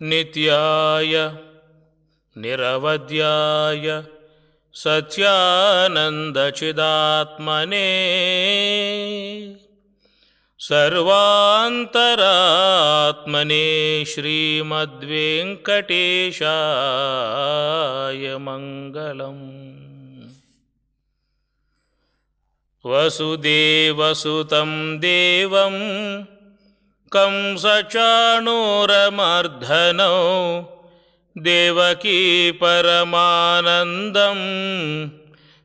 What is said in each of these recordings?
నిత్యాయ నిరవధ్యాయ సత్యానందచిదాత్మనే సర్వాంతరాత్మనే శ్రీమద్వేంకటేశాయ మంగళం. వసుదేవసుతం దేవం కంసచాణూరమర్ధనౌ దేవకీ పరమానందం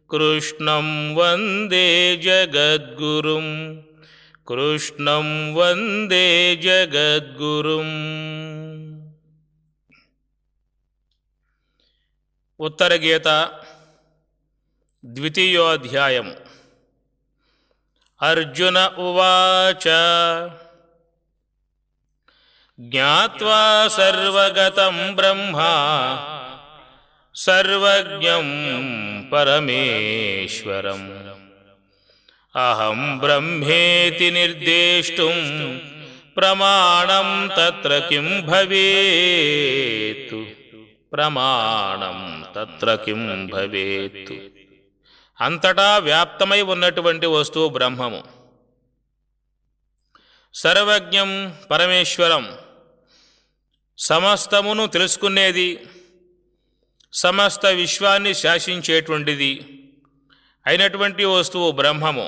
కృష్ణం వందే జగద్గురుం. కృష్ణం వందే జగద్గురుం. ఉత్తరగీత ద్వితీయోధ్యాయం. అర్జున ఉవాచ జ్ఞాత్వా సర్వగతం బ్రహ్మ సర్వజ్ఞం పరమేశ్వరం అహం బ్రహ్మేతి నిర్దేష్టుం ప్రమాణం తత్ర కిం భవేత్. ప్రమాణం తత్ర కిం భవేత్. అంతటా వ్యాప్తమై ఉన్నటువంటి వస్తువు బ్రహ్మము. సర్వజ్ఞం పరమేశ్వరం, సమస్తమును తెలుసుకునేది, సమస్త విశ్వాన్ని శాసించేటువంటిది అయినటువంటి వస్తువు బ్రహ్మము.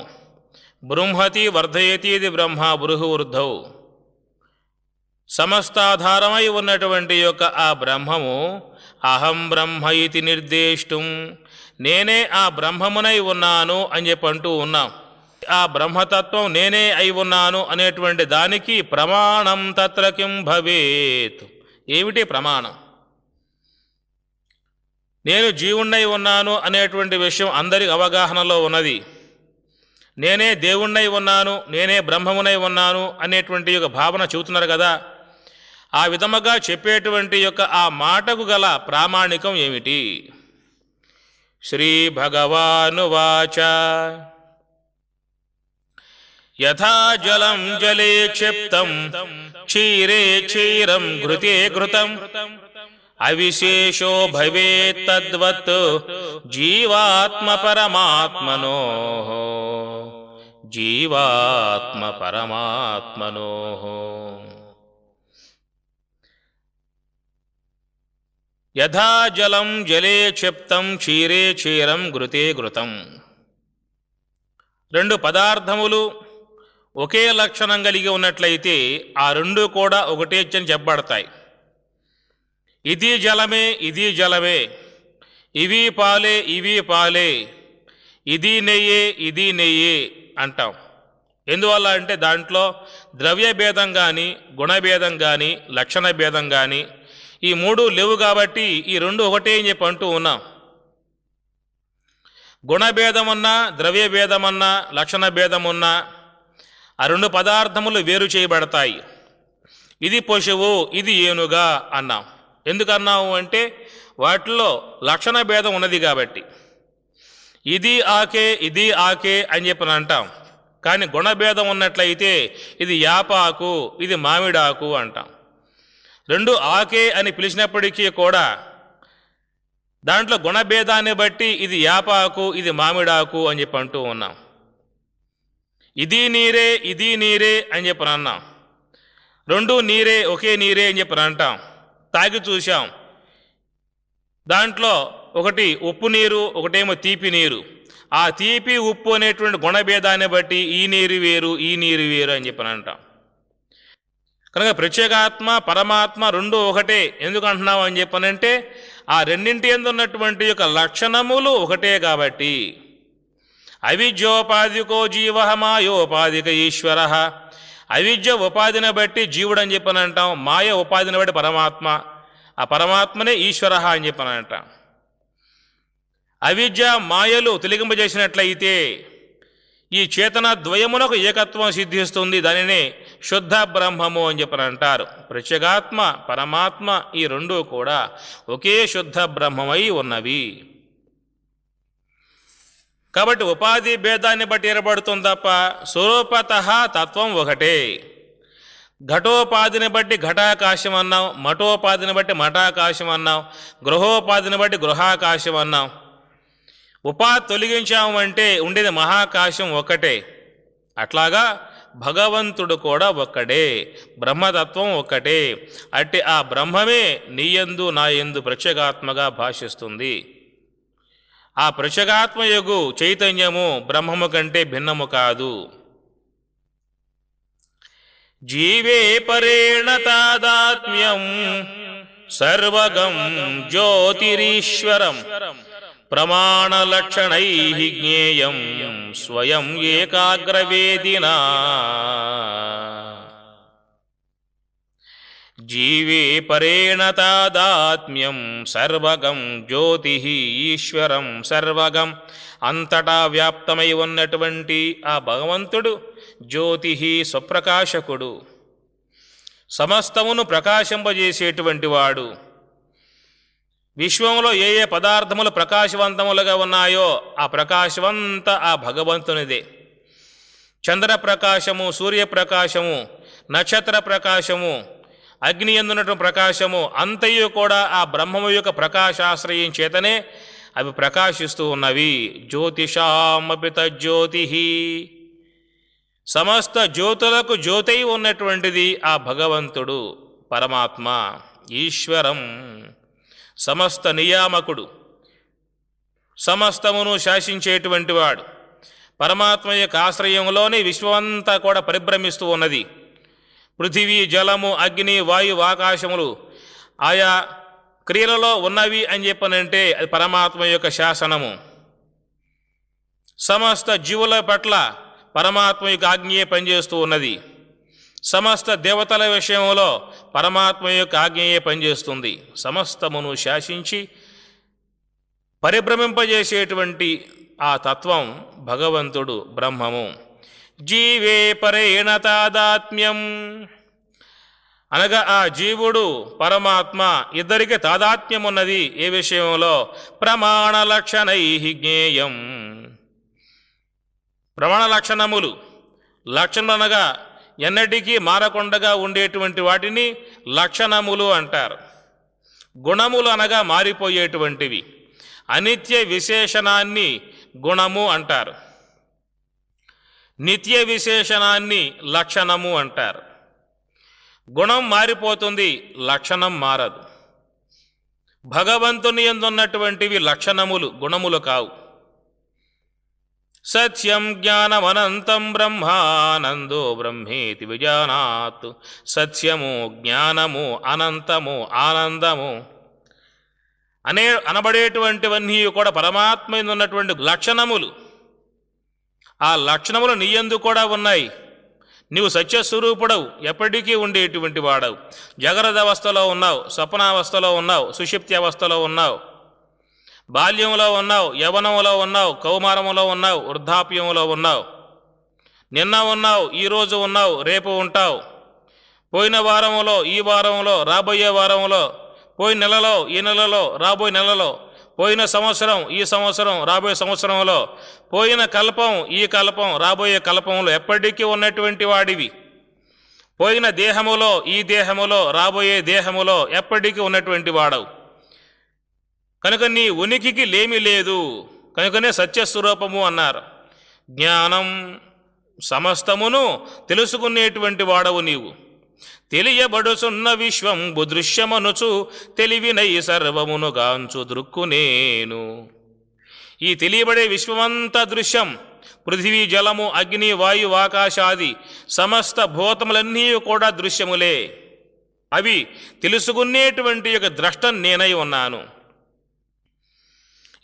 బృంహతి వర్ధయతి ఇది బ్రహ్మ బృహవృద్ధౌ. సమస్తాధారమై ఉన్నటువంటి యొక్క ఆ బ్రహ్మము అహం బ్రహ్మ ఇతి నిర్దేష్టుం, నేనే ఆ బ్రహ్మమునై ఉన్నాను అని చెప్పి అంటూ ఉన్నాం. ఆ బ్రహ్మతత్వం నేనే అయి ఉన్నాను అనేటువంటి దానికి ప్రమాణం తత్ర కిం భవేత్. ఏమిటి ప్రమాణం? నేను జీవుణ్ణై ఉన్నాను అనేటువంటి విషయం అందరికి అవగాహనలో ఉన్నది. నేనే దేవుణ్ణై ఉన్నాను, నేనే బ్రహ్మమునై ఉన్నాను అనేటువంటి యొక్క భావన చెబుతున్నారు కదా. ఆ విధముగా చెప్పేటువంటి యొక్క ఆ మాటకు గల ప్రామాణికం ఏమిటి? శ్రీ భగవానువాచ యథా జలం జలే క్షిప్తం క్షీరే క్షీరం ఘృతే ఘృతం అవిశేషో భవేత్ తద్వత్ జీవాత్మ పరమాత్మనోః. జీవాత్మ పరమాత్మనోః. యథా జలం జలే క్షిప్తం క్షీరే క్షీరం ఘృతే ఘృతం. రెండు పదార్థములు ఒకే లక్షణం కలిగి ఉన్నట్లయితే ఆ రెండు కూడా ఒకటే అని చెప్పబడతాయి. ఇది జలమే, ఇది జలమే, ఇవి పాలే, ఇవి పాలే, ఇది నెయ్యే, ఇది నెయ్యే అంటాం. ఎందువల్ల అంటే దాంట్లో ద్రవ్య భేదం కానీ, గుణభేదం కానీ, లక్షణ భేదం కానీ ఈ మూడు లేవు కాబట్టి ఈ రెండు ఒకటే అని చెప్పి అంటూ ఉన్నాం. గుణభేదమున్నా, ద్రవ్య భేదమన్నా, లక్షణ భేదమున్నా ఆ రెండు పదార్థములు వేరు చేయబడతాయి. ఇది పశువు, ఇది ఏనుగా అన్నాం. ఎందుకన్నాము అంటే వాటిలో లక్షణ భేదం ఉన్నది కాబట్టి. ఇది ఆకే, ఇది ఆకే అని చెప్పి అంటాం. కానీ గుణభేదం ఉన్నట్లయితే ఇది యాపాకు, ఇది మామిడాకు అంటాం. రెండు ఆకే అని పిలిచినప్పటికీ కూడా దాంట్లో గుణభేదాన్ని బట్టి ఇది యాపాకు, ఇది మామిడాకు అని చెప్పి అంటూ ఉన్నాం. ఇది నీరే, ఇది నీరే అని చెప్పి అన్నాం. రెండు నీరే, ఒకే నీరే అని చెప్పి అంటాం. తాగి చూశాం, దాంట్లో ఒకటి ఉప్పు నీరు, ఒకటేమో తీపి నీరు. ఆ తీపి ఉప్పు అనేటువంటి గుణభేదాన్ని బట్టి ఈ నీరు వేరు, ఈ నీరు వేరు అని చెప్పి అంటాం. కనుక ప్రత్యేగాత్మ పరమాత్మ రెండు ఒకటే. ఎందుకు అంటున్నావు అని చెప్పనంటే ఆ రెండింటి యందు ఉన్నటువంటి యొక్క లక్షణములు ఒకటే కాబట్టి. అవిద్యోపాధికో జీవ మాయోపాధిక ఈశ్వర. అవిద్య ఉపాధిని బట్టి జీవుడు అని చెప్పని అంటాం, మాయ ఉపాధిని బట్టి పరమాత్మ. ఆ పరమాత్మనే ఈశ్వర అని చెప్పని అంటాం. అవిద్య మాయలు తొలగింపజేసినట్లయితే ఈ చేతన ద్వయమునకు ఏకత్వం సిద్ధిస్తుంది. దానినే శుద్ధ బ్రహ్మము అని చెప్పని అంటారు. ప్రత్యేగాత్మ పరమాత్మ ఈ రెండూ కూడా ఒకే శుద్ధ బ్రహ్మమై ఉన్నవి. కాబట్టి ఉపాధి భేదాన్ని బట్టి ఏర్పడుతుంది తప్ప స్వరూపత తత్వం ఒకటే. ఘటోపాధిని బట్టి ఘటాకాశం అన్నాం, మఠోపాధిని బట్టి మఠాకాశం అన్నాం, గృహోపాధిని బట్టి గృహాకాశం అన్నాం. ఉపాధి తొలగించాము అంటే ఉండేది మహాకాశం ఒక్కటే. అట్లాగా భగవంతుడు కూడా ఒక్కడే, బ్రహ్మతత్వం ఒక్కటే. అట్టి ఆ బ్రహ్మమే నీయందు నాయందు ప్రత్యేగాత్మగా భాషిస్తుంది. ఆ ప్రత్యేగాత్మయగు చైతన్యము బ్రహ్మము కంటే భిన్నము కాదు. జీవే పరేణ తాదాత్మ్యం సర్వగం జ్యోతిరీశ్వరం ప్రమాణలక్షణైః జ్ఞేయం స్వయం ఏకాగ్రవేదినా. జీవే పరేణ తాదాత్మ్యం సర్వగం జ్యోతిః ఈశ్వరం సర్వగం, అంతటా వ్యాప్తమై ఉన్నటువంటి ఆ భగవంతుడు జ్యోతిః స్వప్రకాశకుడు, సమస్తమును ప్రకాశింపజేసేటువంటి వాడు. విశ్వంలో ఏ ఏ పదార్థములు ప్రకాశవంతములుగా ఉన్నాయో ఆ ప్రకాశమంతా ఆ భగవంతునిదే. చంద్రప్రకాశము, సూర్యప్రకాశము, నక్షత్ర ప్రకాశము, అగ్ని ఎందున్నటువంటి ప్రకాశము అంతయు కూడా ఆ బ్రహ్మము యొక్క ప్రకాశాశ్రయం చేతనే అవి ప్రకాశిస్తూ ఉన్నవి. జ్యోతిషామపి తజ్జ్యోతి, సమస్త జ్యోతులకు జ్యోతై ఉన్నటువంటిది ఆ భగవంతుడు పరమాత్మ. ఈశ్వరం సమస్త నియామకుడు, సమస్తమును శాసించేటువంటి వాడు. పరమాత్మ యొక్క ఆశ్రయంలోనే విశ్వమంతా కూడా పరిభ్రమిస్తూ ఉన్నది. పృథివీ, జలము, అగ్ని, వాయువు, ఆకాశములు ఆయా క్రియలలో ఉన్నవి అని చెప్పనంటే అది పరమాత్మ యొక్క శాసనము. సమస్త జీవుల పట్ల పరమాత్మ యొక్క ఆజ్ఞయే పనిచేస్తూ ఉన్నది. సమస్త దేవతల విషయంలో పరమాత్మ యొక్క ఆజ్ఞయే పనిచేస్తుంది. సమస్తమును శాసించి పరిభ్రమింపజేసేటువంటి ఆ తత్వం భగవంతుడు బ్రహ్మము. జీవే పరేణ తాదాత్మ్యం అనగా ఆ జీవుడు పరమాత్మ ఇద్దరికి తాదాత్మ్యం ఉన్నది. ఏ విషయంలో? ప్రమాణ లక్షణైః జ్ఞేయం. ప్రమాణ లక్షణములు, లక్షణములు అనగా ఎన్నటికీ మారకుండగా ఉండేటువంటి వాటిని లక్షణములు అంటారు. గుణములు అనగా మారిపోయేటువంటివి. అనిత్య విశేషణాన్ని గుణము అంటారు, నిత్య విశేషణాన్ని లక్షణము అంటారు. గుణం మారిపోతుంది, లక్షణం మారదు. భగవంతుని యందు ఉన్నటువంటివి లక్షణములు, గుణములు కావు. సత్యం జ్ఞానమనంతం బ్రహ్మానందో బ్రహ్మేతి విజానాత్. సత్యము, జ్ఞానము, అనంతము, ఆనందము అనబడేటువంటివన్నీ కూడా పరమాత్మ యందు ఉన్నటువంటి లక్షణములు. ఆ లక్షణములు నీ యందు కూడా ఉన్నాయి. నీవు సత్యస్వరూపుడవు, ఎప్పటికీ ఉండేటువంటి వాడవు. జాగ్రత్త అవస్థలో ఉన్నావు, స్వప్నావస్థలో ఉన్నావు, సుషుప్తి అవస్థలో ఉన్నావు, బాల్యంలో ఉన్నావు, యవనంలో ఉన్నావు, కౌమారములో ఉన్నావు, వృద్ధాప్యంలో ఉన్నావు. నిన్న ఉన్నావు, ఈరోజు ఉన్నావు, రేపు ఉంటావు. పోయిన వారంలో, ఈ వారంలో, రాబోయే వారంలో, పోయిన నెలలో, ఈ నెలలో, రాబోయే నెలలో, పోయిన సంవత్సరం, ఈ సంవత్సరం, రాబోయే సంవత్సరంలో, పోయిన కల్పం, ఈ కల్పం, రాబోయే కల్పంలో ఎప్పటికీ ఉన్నటువంటి వాడివి. పోయిన దేహములో, ఈ దేహములో, రాబోయే దేహములో ఎప్పటికీ ఉన్నటువంటి వాడవు. కనుక నీ ఉనికికి లేమి లేదు, కనుకనే సత్యస్వరూపము అన్నారు. జ్ఞానం, సమస్తమును తెలుసుకునేటువంటి వాడవు నీవు. తెలియబడుచున్న విశ్వంబు దృశ్యమనుచు తెలివినై సర్వమును గాంచు దృక్కునేను. ఈ తెలియబడే విశ్వమంతా దృశ్యం. పృథివీ, జలము, అగ్ని, వాయు, ఆకాశాది సమస్త భూతములన్నీ కూడా దృశ్యములే. అవి తెలుసుకునేటువంటి యొక్క ద్రష్ట నేనై ఉన్నాను.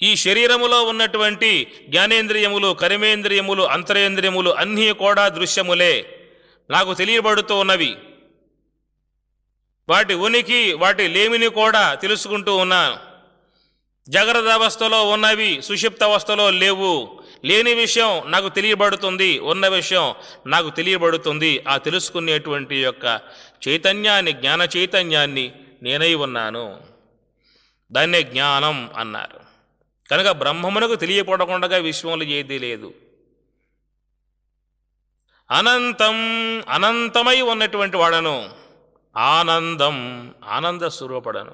ఈ శరీరములో ఉన్నటువంటి జ్ఞానేంద్రియములు, కర్మేంద్రియములు, అంతరేంద్రియములు అన్నీ కూడా దృశ్యములే, నాకు తెలియబడుతూ ఉన్నవి. వాటి ఉనికి, వాటి లేమిని కూడా తెలుసుకుంటూ ఉన్నాను. జాగ్రత్త అవస్థలో ఉన్నవి సుషుప్త అవస్థలో లేవు. లేని విషయం నాకు తెలియబడుతుంది, ఉన్న విషయం నాకు తెలియబడుతుంది. ఆ తెలుసుకునేటువంటి యొక్క చైతన్యాన్ని, జ్ఞాన చైతన్యాన్ని నేనై ఉన్నాను. దాన్నే జ్ఞానం అన్నారు. కనుక బ్రహ్మమునకు తెలియపడకుండా విశ్వంలో ఏదీ లేదు. అనంతం అనంతమై ఉన్నటువంటి వాడను, ఆనందం ఆనంద స్వరూపుడను,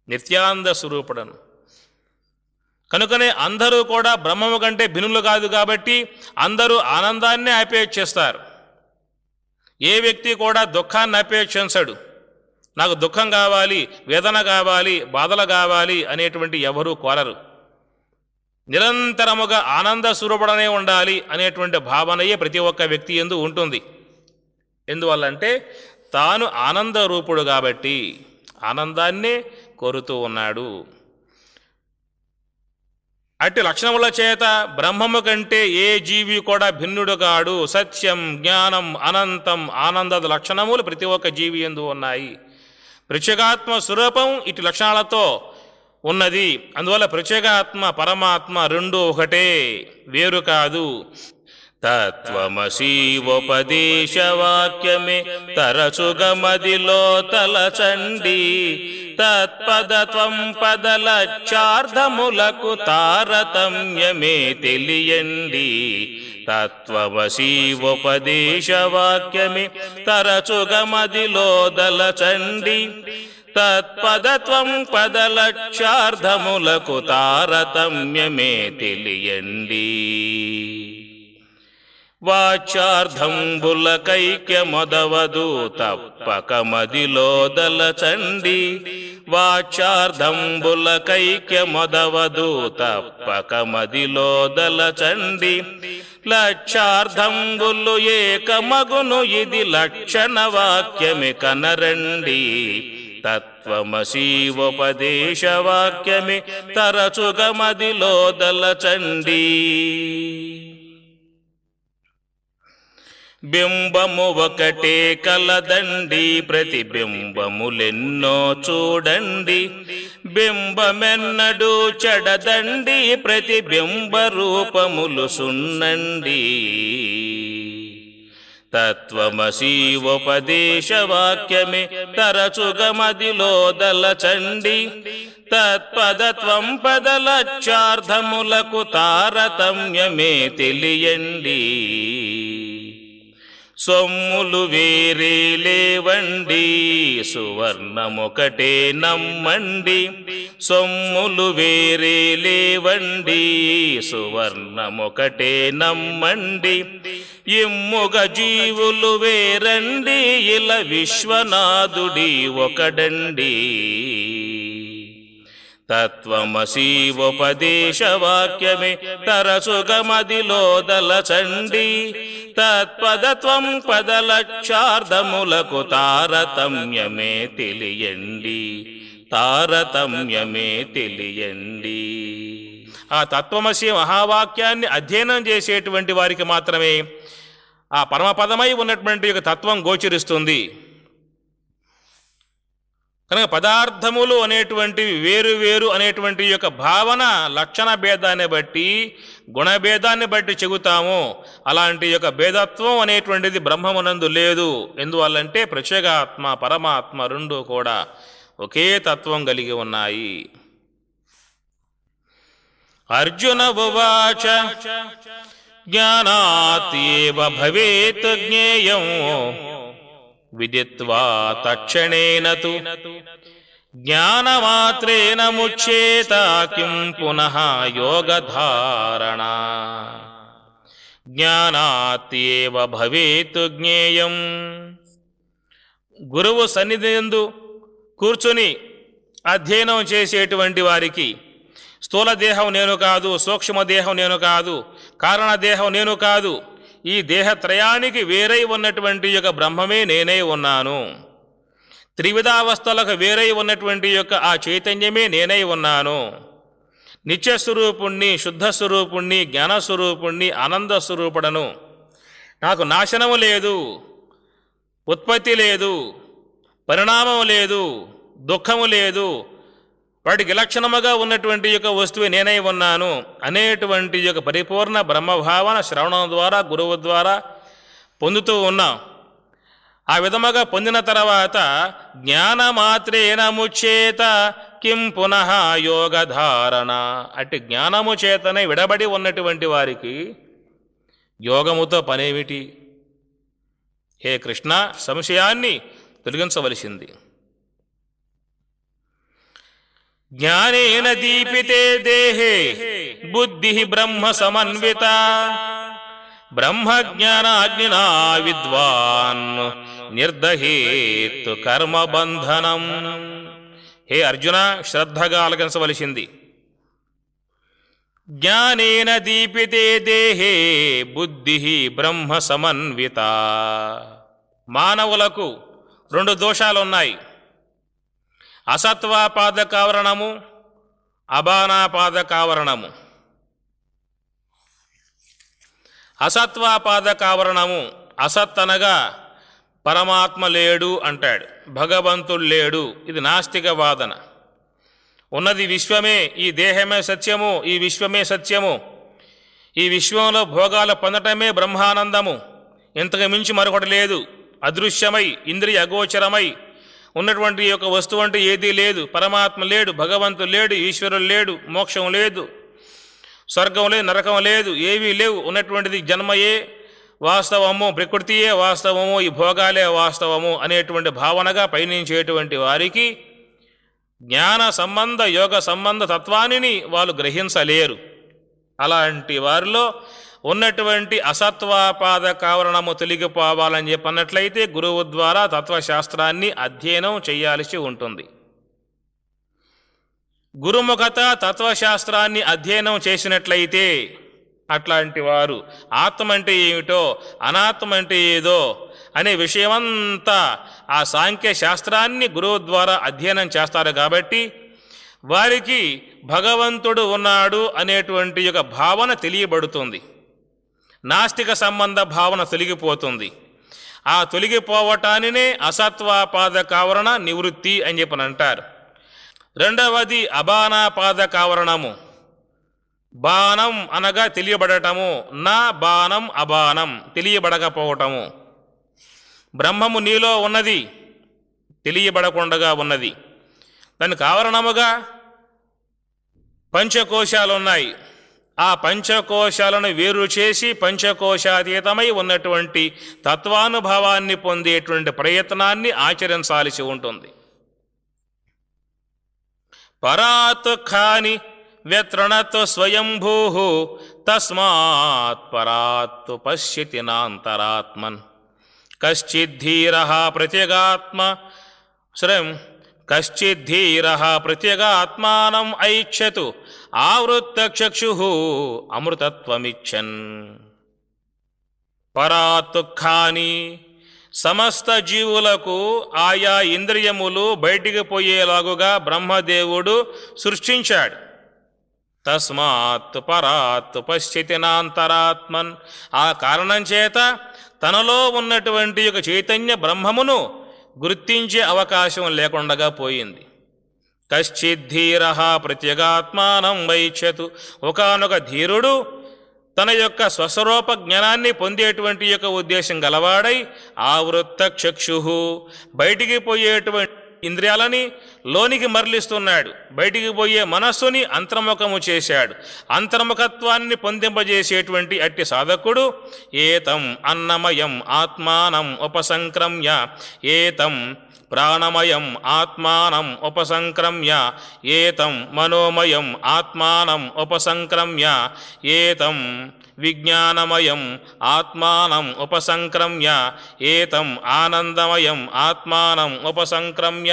నిత్యానంద స్వరూపుడను. కనుకనే అందరూ కూడా బ్రహ్మము కంటే భిన్నులు కాదు కాబట్టి అందరూ ఆనందాన్నే అపేక్షిస్తారు. ఏ వ్యక్తి కూడా దుఃఖాన్ని అపేక్షించడు. నాకు దుఃఖం కావాలి, వేదన కావాలి, బాధలు కావాలి అనేటువంటి ఎవరూ కోరరు. నిరంతరముగా ఆనంద స్వరూపుడనే ఉండాలి అనేటువంటి భావనయే ప్రతి ఒక్క వ్యక్తి యందు ఉంటుంది. ఎందువల్లంటే తాను ఆనంద రూపుడు కాబట్టి ఆనందాన్నే కోరుతూ ఉన్నాడు. అట్టి లక్షణముల చేత బ్రహ్మము కంటే ఏ జీవి కూడా భిన్నుడు కాడు. సత్యం, జ్ఞానం, అనంతం, ఆనంద లక్షణములు ప్రతి ఒక్క జీవి యందు ఉన్నాయి. ప్రత్యేగాత్మ స్వరూపం ఇటు లక్షణాలతో ఉన్నది. అందువల్ల ప్రత్యేగాత్మ పరమాత్మ రెండు ఒకటే, వేరు కాదు. తత్వమసీవోపదేశవాక్యమే తరచుగమదిలో తలచండి, తత్పదత్వం పదలక్షార్థములకు తారతమ్యమే తెలియండి. తత్వమసీవోపదేశవాక్యమే తరచుగమదిలో దలచండి, తత్పదత్వం పదలక్షార్థములకు తారతమ్యమే తెలియండి. వాచ్యార్థంబులకైక్యమొదవదు తప్పక మదిలో దలచండి, వాచ్యార్థంబులకైక్యమొదవదు తప్పక మదిలో దలచండి. లక్షార్థంబులు ఏకమగును ఇది లక్షణ వాక్యమి కనరండి. తత్వమసీవోపదేశవాక్యమి తరచుగమదిలో దలచండి. బింబము ఒకటే కలదండి, ప్రతిబింబములెన్నో చూడండి. బింబమెన్నడు చెడదండి, ప్రతిబింబ రూపములు సున్నండి. తత్వమసీవోపదేశవాక్యమే తరచుగమదిలో దలచండి, తత్పదత్వం పదలక్షార్థములకు తారతమ్యమే తెలియండి. సొమ్ములు వేరే లేవండి, సువర్ణమొకటే నమ్మండి. సొమ్ములు వేరే లేవండి, సువర్ణమొకటే నమ్మండి. ఇమ్ముగ జీవులు వేరండి, ఇలా విశ్వనాథుడి ఒకడండి. తత్వమసీవోపదేశవాక్యమే తరచుగమదిలో దలచండి, తత్పదత్వం పదలక్షార్థములకు తారతమ్యమే తెలియండి. తారతమ్యమే తెలియండి. ఆ తత్వమసి మహావాక్యాన్ని అధ్యయనం చేసేటువంటి వారికి మాత్రమే ఆ పరమపదమై ఉన్నటువంటి యొక్క తత్వం గోచరిస్తుంది. కనుక పదార్థములు అనేటువంటివి వేరు వేరు అనేటువంటి యొక్క భావన లక్షణ భేదాన్ని బట్టి, గుణభేదాన్ని బట్టి చెబుతాము. అలాంటి యొక్క భేదత్వం అనేటువంటిది బ్రహ్మమునందు లేదు. ఎందువల్లంటే ప్రత్యేగాత్మ పరమాత్మ రెండు కూడా ఒకే తత్వం కలిగి ఉన్నాయి. అర్జున ఉవాచ జ్ఞానాత్యేవ భవేత్ జ్ఞేయం విదిత్వా తక్షణేన తు జ్ఞానమాత్రేణ ముచ్యేత కిం పునః యోగధారణ. జ్ఞానాత్యేవ భవేత్ జ్ఞేయం. గురువు సన్నిధియందు కూర్చుని అధ్యయనం చేసేటువంటి వారికి స్థూలదేహం నేను కాదు, సూక్ష్మదేహం నేను కాదు, కారణదేహం నేను కాదు, ఈ దేహత్రయానికి వేరై ఉన్నటువంటి యొక్క బ్రహ్మమే నేనే ఉన్నాను. త్రివిధావస్థలకు వేరై ఉన్నటువంటి యొక్క ఆ చైతన్యమే నేనై ఉన్నాను. నిత్యస్వరూపుణ్ణి, శుద్ధస్వరూపుణ్ణి, జ్ఞానస్వరూపుణ్ణి, ఆనందస్వరూపుడను. నాకు నాశనము లేదు, ఉత్పత్తి లేదు, పరిణామం లేదు, దుఃఖము లేదు. వాటికి విలక్షణముగా ఉన్నటువంటి యొక్క వస్తువు నేనై ఉన్నాను అనేటువంటి యొక్క పరిపూర్ణ బ్రహ్మభావన శ్రవణం ద్వారా, గురువు ద్వారా పొందుతూ ఉన్నాం. ఆ విధముగా పొందిన తర్వాత జ్ఞానమాత్రేణ ముచ్యేత కిం పునః యోగధారణ. అట్టి జ్ఞానము చేతనే విడబడి ఉన్నటువంటి వారికి యోగముతో పనేమిటి? హే కృష్ణ, సంశయాన్ని తొలగించవలసింది. జ్ఞానేన దీపితే దేహే బుద్ధి బ్రహ్మ సమన్విత బ్రహ్మజ్ఞానాగ్నినా విద్వాన్ నిర్దహేత్ కర్మబంధనం. హే అర్జున, శ్రద్ధగా ఆలకించవలసింది. జ్ఞానేన దీపితే దేహే బుద్ధి బ్రహ్మ సమన్విత. మానవులకు 2 దోషాలున్నాయి: అసత్వాపాదకావరణము, అబానాపాదకావరణము. అసత్వాపాదకావరణము, అసత్ అనగా పరమాత్మ లేడు అంటాడు, భగవంతుడు లేడు. ఇది నాస్తిక వాదన. ఉన్నది విశ్వమే, ఈ దేహమే సత్యము, ఈ విశ్వమే సత్యము, ఈ విశ్వంలో భోగాలు పొందటమే బ్రహ్మానందము, ఇంతకు మించి మరొకటి లేదు. అదృశ్యమై ఇంద్రియ అగోచరమై ఉన్నటువంటి యొక్క వస్తువు అంటే ఏదీ లేదు. పరమాత్మ లేడు, భగవంతుడు లేడు, ఈశ్వరుడు లేడు, మోక్షం లేదు, స్వర్గం లేదు, నరకం లేదు, ఏవీ లేవు. ఉన్నటువంటిది జన్మయే వాస్తవము, ప్రకృతియే వాస్తవము, ఈ భోగాలే వాస్తవము అనేటువంటి భావనగా పయనించేటువంటి వారికి జ్ఞాన సంబంధ యోగ సంబంధ తత్వాన్ని వాళ్ళు గ్రహించలేరు. అలాంటి వారిలో ఉన్నటువంటి అసత్వాపాద కావరణము తొలగిపోవాలని చెప్పన్నట్లయితే గురువు ద్వారా తత్వశాస్త్రాన్ని అధ్యయనం చేయాల్సి ఉంటుంది. గురుముఖత తత్వశాస్త్రాన్ని అధ్యయనం చేసినట్లయితే అట్లాంటి వారు ఆత్మ అంటే ఏమిటో, అనాత్మ అంటే ఏదో అనే విషయమంతా ఆ సాంఖ్య శాస్త్రాన్ని గురువు ద్వారా అధ్యయనం చేస్తారు. కాబట్టి వారికి భగవంతుడు ఉన్నాడు అనేటువంటి యొక్క భావన తెలియబడుతుంది. నాస్తిక సంబంధ భావన తొలగిపోతుంది. ఆ తొలగిపోవటానినే అసత్వాపాద కావరణ నివృత్తి అని చెప్పని అంటారు. రెండవది అబానాపాద కావరణము. బాణం అనగా తెలియబడటము, నా బాణం అబాణం, తెలియబడకపోవటము. బ్రహ్మము నీలో ఉన్నది, తెలియబడకుండా ఉన్నది. దానికి ఆవరణముగా పంచకోశాలు ఉన్నాయి. ఆ పంచకోశాలను వేరు చేసి పంచకోశాతీతమై ఉన్నటువంటి తత్వానుభవాన్ని పొందేటువంటి ప్రయత్నాన్ని ఆచరించాల్సి ఉంటుంది. పరాత్ ఖాని వ్యత్రణత్ స్వయంభూ తస్మాత్ పరాత్ పశ్యతి నాంతరాత్మన్ కశ్చిద్ధీరః ప్రత్యేగాత్మ శ్రయం కశ్చిద్ధీరః ప్రత్యేగాత్మానం ఐక్షతు ఆవృత్తచక్షుః అమృతత్వమిచ్చన్. పరాతుఖాని సమస్త జీవులకు ఆయా ఇంద్రియములు బయటికి పోయేలాగుగా బ్రహ్మదేవుడు సృష్టించాడు. తస్మాత్ పరాత్ పశ్యతి నాంతరాత్మన్. ఆ కారణం చేత తనలో ఉన్నటువంటి ఒక చైతన్య బ్రహ్మమును గుర్తించే అవకాశం లేకుండా పోయింది. కశ్చిద్ధీరః ప్రత్యేగాత్మానం వైక్షతు. ఒకానొక ధీరుడు తన యొక్క స్వస్వరూప జ్ఞానాన్ని పొందేటువంటి యొక్క ఉద్దేశం గలవాడై ఆవృత్త చక్షుః, బయటికి పోయేటువంటి ఇంద్రియాలని లోనికి మరలిస్తున్నాడు. బయటికి పోయే మనస్సుని అంతర్ముఖము చేశాడు. అంతర్ముఖత్వాన్ని పొందింపజేసేటువంటి అట్టి సాధకుడు ఏతం అన్నమయం ఆత్మానం ఉపసంక్రమ్య ఏతం ప్రాణమయం ఆత్మానం ఉపసంక్రమ్య ఏతం మనోమయం ఆత్మానం ఉపసంక్రమ్య ఏతం విజ్ఞానమయం ఆత్మానం ఉపసంక్రమ్య ఏతం ఆనందమయం ఆత్మానం ఉపసంక్రమ్య.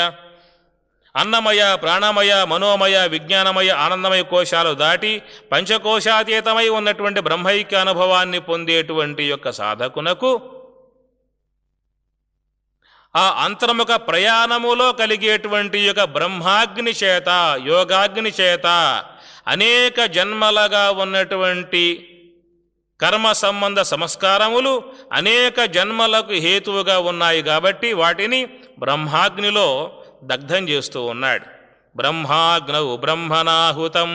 అన్నమయ, ప్రాణమయ, మనోమయ, విజ్ఞానమయ, ఆనందమయ కోశాలు దాటి పంచకోశాతీతమై ఉన్నటువంటి బ్రహ్మైక్య అనుభవాన్ని పొందేటువంటి యొక్క సాధకునకు ఆ అంతర్ముఖ ప్రయాణములో కలిగేటువంటి యొక్క బ్రహ్మాగ్ని చేత, యోగాగ్ని చేత అనేక జన్మలుగా ఉన్నటువంటి కర్మ సంబంధ సంస్కారములు అనేక జన్మలకు హేతువుగా ఉన్నాయి. కాబట్టి వాటిని బ్రహ్మాగ్నిలో దగ్ధం చేస్తూ ఉన్నాడు. బ్రహ్మాగ్నౌ బ్రహ్మణాహుతం.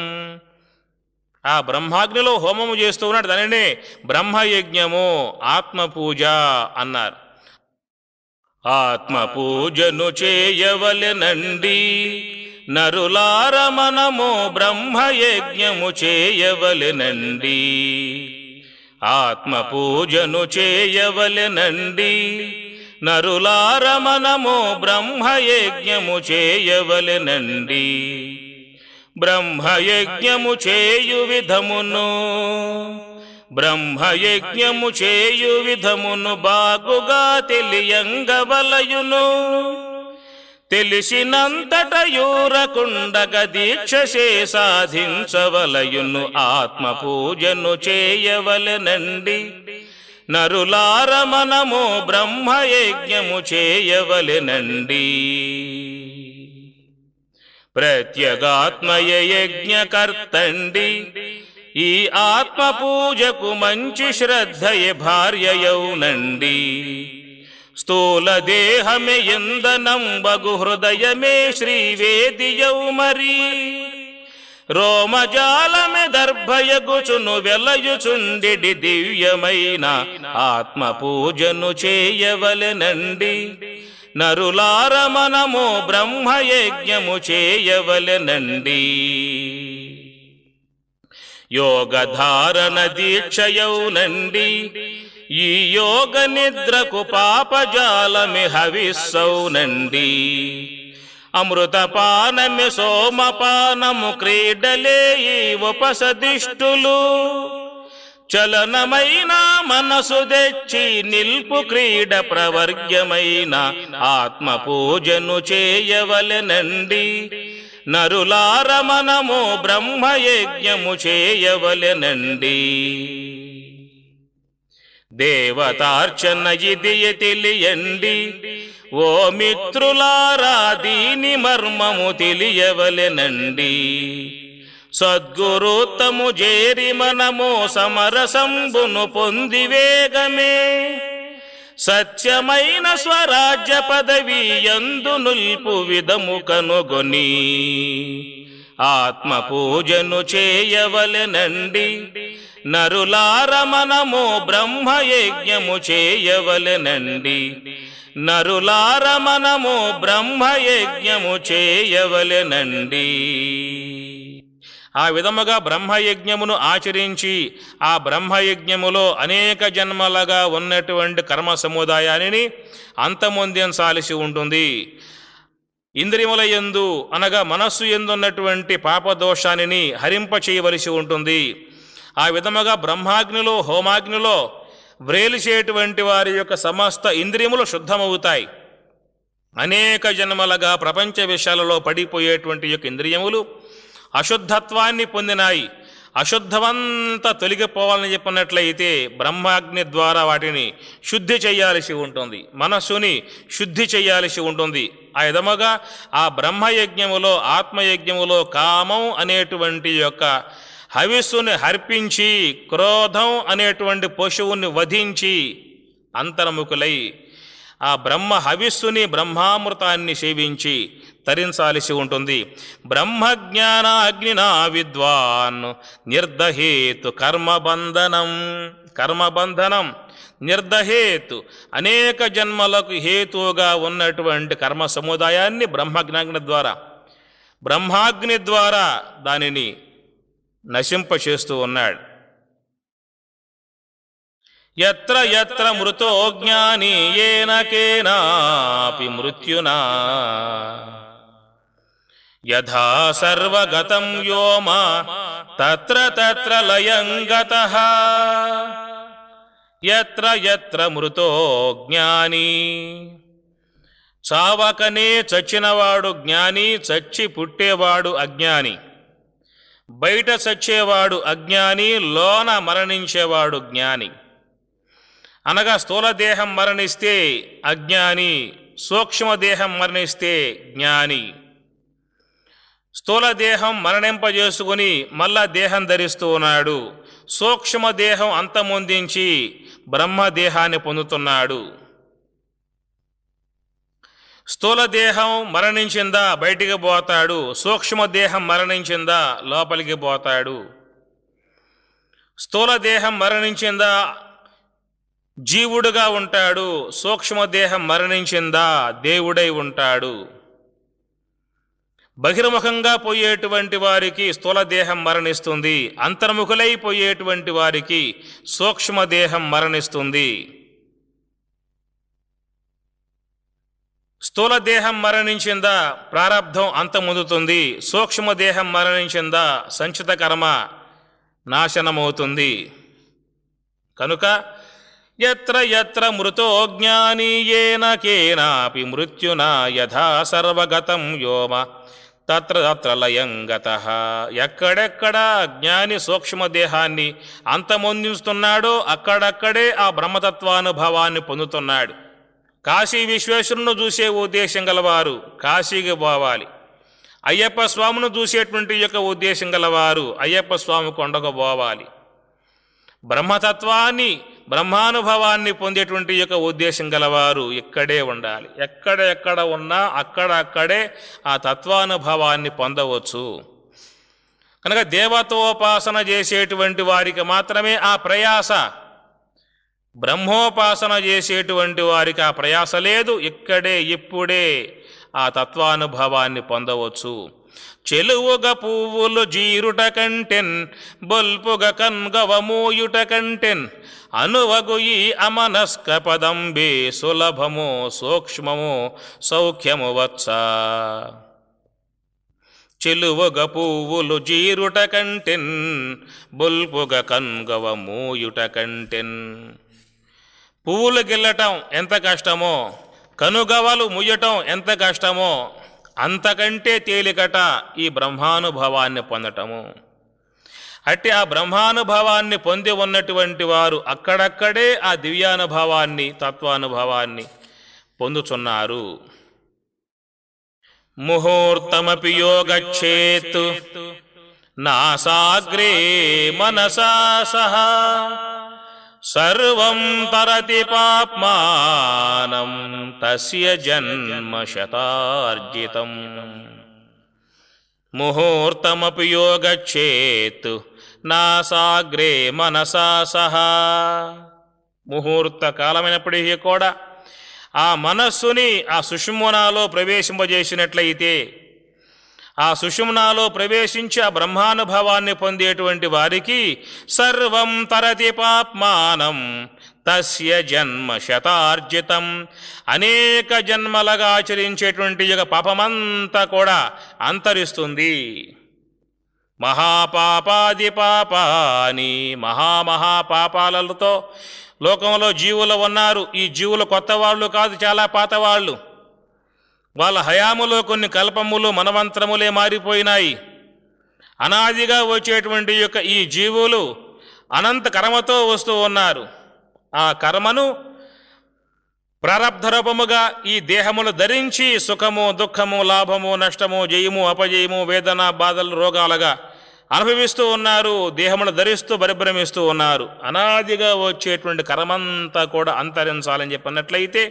ఆ బ్రహ్మాగ్నిలో హోమము చేస్తూ ఉన్నాడు. దానినే బ్రహ్మయజ్ఞము, ఆత్మపూజ అన్నారు. ఆత్మపూజను చేయవలెనండి నరులార మనము బ్రహ్మయజ్ఞము చేయవలెనండి. ఆత్మ పూజను చేయవలెనండి. నరులార మనము బ్రహ్మయజ్ఞము చేయవలెనండి. బ్రహ్మయజ్ఞము చేయు విధమును బ్రహ్మయజ్ఞము చేయు విధమును బాగుగా తెలియంగవలయును. తెలిసినంతటయూరకుండగ దీక్షసే సాధించవలయును. ఆత్మ పూజను చేయవలెనండి. నరులార మనము బ్రహ్మయజ్ఞము చేయవలెనండి. ప్రత్యేగాత్మయ యజ్ఞకర్తండి. ఈ ఆత్మ పూజకు మంచి శ్రద్ధయే భార్యయౌనండి. స్థూల దేహమే ఇంధనం బగు హృదయమే శ్రీవేదియౌ మరి. రోమజాలమే దర్భయగుచును వెలయుచుండెడి దివ్యమైన ఆత్మ పూజను చేయవలెనండి. నరులార మనము బ్రహ్మయజ్ఞము చేయవలెనండి. యోగధారణ దీక్షయౌనండి. ఈ యోగ నిద్రకు పాపజాలమి హవిస్సౌనండి. అమృతపానమి సోమపానము క్రీడలే ఈ ఉపసదిష్టులు. చలనమైన మనసు తెచ్చి నిల్పు క్రీడ ప్రవర్గ్యమైన ఆత్మ పూజను చేయవలెనండి. నరులార మనము బ్రహ్మయజ్ఞము చేయవలెనండి. దేవతార్చన ఇది తెలియండి. ఓ మిత్రులారా దీని మర్మము తెలియవలెనండి. సద్గురుత్తము జేరి మనము సమరసంబును పొంది వేగమే. సత్యమైన స్వరాజ్య పదవి యందు నుల్పు విధము కనుగొని ఆత్మ పూజను చేయవలెనండి. నరులార మనము బ్రహ్మయజ్ఞము చేయవలెనండి. నరులార మనము బ్రహ్మయజ్ఞము చేయవలెనండి. ఆ విధముగా బ్రహ్మయజ్ఞమును ఆచరించి ఆ బ్రహ్మయజ్ఞములో అనేక జన్మలుగా ఉన్నటువంటి కర్మ సముదాయాన్ని అంతమొందించాల్సి ఉంటుంది. ఇంద్రియముల యందు అనగా మనస్సు ఎందున్నటువంటి పాపదోషాన్ని హరింప చేయవలసి ఉంటుంది. ఆ విధముగా బ్రహ్మాగ్నిలో హోమాగ్నిలో వ్రేలిచేటువంటి వారి యొక్క సమస్త ఇంద్రియములు శుద్ధమవుతాయి. అనేక జన్మలుగా ప్రపంచ విషయాలలో పడిపోయేటువంటి యొక్క ఇంద్రియములు అశుద్ధత్వాన్ని పొందినాయి. అశుద్ధమంతా తొలగిపోవాలని చెప్పినట్లయితే బ్రహ్మాగ్ని ద్వారా వాటిని శుద్ధి చేయాల్సి ఉంటుంది. మనస్సుని శుద్ధి చేయాల్సి ఉంటుంది. ఆ విధముగా ఆ బ్రహ్మయజ్ఞములో ఆత్మయజ్ఞములో కామం అనేటువంటి యొక్క హవిస్సుని హర్పించి క్రోధం అనేటువంటి పశువుని వధించి అంతర్ముఖులై ఆ బ్రహ్మ హవిస్సుని బ్రహ్మామృతాన్ని సేవించి తరించాల్సి ఉంటుంది. బ్రహ్మజ్ఞాన అగ్నినా విద్వాన్ నిర్దహేతు కర్మబంధనం. కర్మబంధనం నిర్దహేతు అనేక జన్మలకు హేతువుగా ఉన్నటువంటి కర్మ సముదాయాన్ని బ్రహ్మాగ్ని ద్వారా దానిని నశింపచేస్తూ ఉన్నాడు. యత్ర యత్ర మృతో జ్ఞాని ఏన కేనాపి మృత్యునా యథా సర్వగతం వ్యోమ తత్ర తత్ర లయం గతః. యత్ర యత్ర మృతో జ్ఞాని. చావకనే చచ్చినవాడు జ్ఞాని, చచ్చి పుట్టేవాడు అజ్ఞాని. బయట చచ్చేవాడు అజ్ఞాని, లోన మరణించేవాడు జ్ఞాని. అనగా స్థూలదేహం మరణిస్తే అజ్ఞాని, సూక్ష్మదేహం మరణిస్తే జ్ఞాని. స్థూలదేహం మరణింపజేసుకుని మళ్ళా దేహం ధరిస్తూ ఉన్నాడు. సూక్ష్మదేహం అంతమొందించి బ్రహ్మదేహాన్ని పొందుతున్నాడు. స్థూలదేహం మరణించిందా బయటికి పోతాడు, సూక్ష్మదేహం మరణించిందా లోపలికి పోతాడు. స్థూలదేహం మరణించిందా జీవుడుగా ఉంటాడు, సూక్ష్మదేహం మరణించిందా దేవుడై ఉంటాడు. బహిర్ముఖంగా పోయేటువంటి వారికి స్థూలదేహం మరణిస్తుంది, అంతర్ముఖులైపోయేటువంటి వారికి సూక్ష్మదేహం మరణిస్తుంది. స్థూలదేహం మరణించిందా ప్రారబ్ధం అంతమొందుతుంది, సూక్ష్మదేహం మరణించిందా సంచిత కర్మ నాశనమవుతుంది. కనుక యత్ర యత్ర మృతో జ్ఞాని ఏన కేనాపి మృత్యునా యథా సర్వగతం వ్యోమ తత్ర తత్ర లయం గతః. ఎక్కడెక్కడ జ్ఞాని సూక్ష్మదేహాన్ని అంతమొందిస్తున్నాడో అక్కడక్కడే ఆ బ్రహ్మతత్వానుభవాన్ని పొందుతున్నాడు. కాశీ విశ్వేశ్వరుని చూసే ఉద్దేశం గలవారు కాశీకి పోవాలి, అయ్యప్ప స్వామిని చూసేటువంటి యొక్క ఉద్దేశం గలవారు అయ్యప్ప స్వామి కొండకు పోవాలి. బ్రహ్మతత్వాన్ని బ్రహ్మానుభవాన్ని పొందేటువంటి యొక్క ఉద్దేశం గలవారు ఇక్కడే ఉండాలి. ఎక్కడ ఉన్నా అక్కడక్కడే ఆ తత్వానుభవాన్ని పొందవచ్చు. కనుక దేవతోపాసన చేసేటువంటి వారికి మాత్రమే ఆ ప్రయాస, బ్రహ్మోపాసన చేసేటువంటి వారికి ఆ ప్రయాస లేదు. ఇక్కడే ఇప్పుడే ఆ తత్వానుభవాన్ని పొందవచ్చు. చెలువుగ పువ్వులు జీరుట కంటెన్ బొల్పుగ కన్గవ మూయుట కంటెన్ అనువగు ఈ అమనస్క పదంబే సులభము సూక్ష్మము సౌఖ్యము వచ్చా. చెలువగ పువ్వులు జీరుట కంటెన్ బొల్పుగ కన్గవ మూయుట కంటెన్. పువ్వులు గిల్లటం ఎంత కష్టమో, కనుగవలు ముయ్యటం ఎంత కష్టమో, అంతకంటే తేలికట ఈ బ్రహ్మానుభవాన్ని పొందటము. అట్టి ఆ బ్రహ్మానుభవాన్ని పొంది ఉన్నటువంటి వారు అక్కడక్కడే ఆ దివ్యానుభవాన్ని తత్వానుభవాన్ని పొందుచున్నారు. ముహూర్తమపి యోగచ్చేత్ నాసాగ్రే మనసా సహా సర్వం తరతి పాప్మానం తస్య జన్మ శతార్జితం. ముహూర్తమపి యోగచ్చేత్ నాసాగ్రే మనసా సహా. ముహూర్త కాలమైనప్పటికీ కూడా ఆ మనస్సుని ఆ సుషుమ్నాలో ప్రవేశింపజేసినట్లయితే, ఆ సుషుమ్నాలో ప్రవేశించి ఆ బ్రహ్మానుభవాన్ని పొందేటువంటి వారికి సర్వం తరతి పాప్మానం తస్య జన్మ శతార్జితం. అనేక జన్మలుగా ఆచరించేటువంటి యొక్క పాపమంతా కూడా అంతరిస్తుంది. మహాపాపాది పాపాని, మహాపాపాలతో లోకంలో జీవులు ఉన్నారు. ఈ జీవులు కొత్త వాళ్ళు కాదు, చాలా పాతవాళ్ళు. వాళ్ళ హయాములో కొన్ని కల్పములు మనవంతరములే మారిపోయినాయి. అనాదిగా వచ్చేటువంటి యొక్క ఈ జీవులు అనంత కర్మతో వస్తూ ఉన్నారు. ఆ కర్మను ప్రారబ్ధ రూపముగా ఈ దేహములు ధరించి సుఖము దుఃఖము లాభము నష్టము జయము అపజయము వేదన బాధలు రోగాలుగా అనుభవిస్తూ ఉన్నారు. దేహములు ధరిస్తూ పరిభ్రమిస్తూ ఉన్నారు. అనాదిగా వచ్చేటువంటి కర్మంతా కూడా అంతరించాలని చెప్పినట్లయితే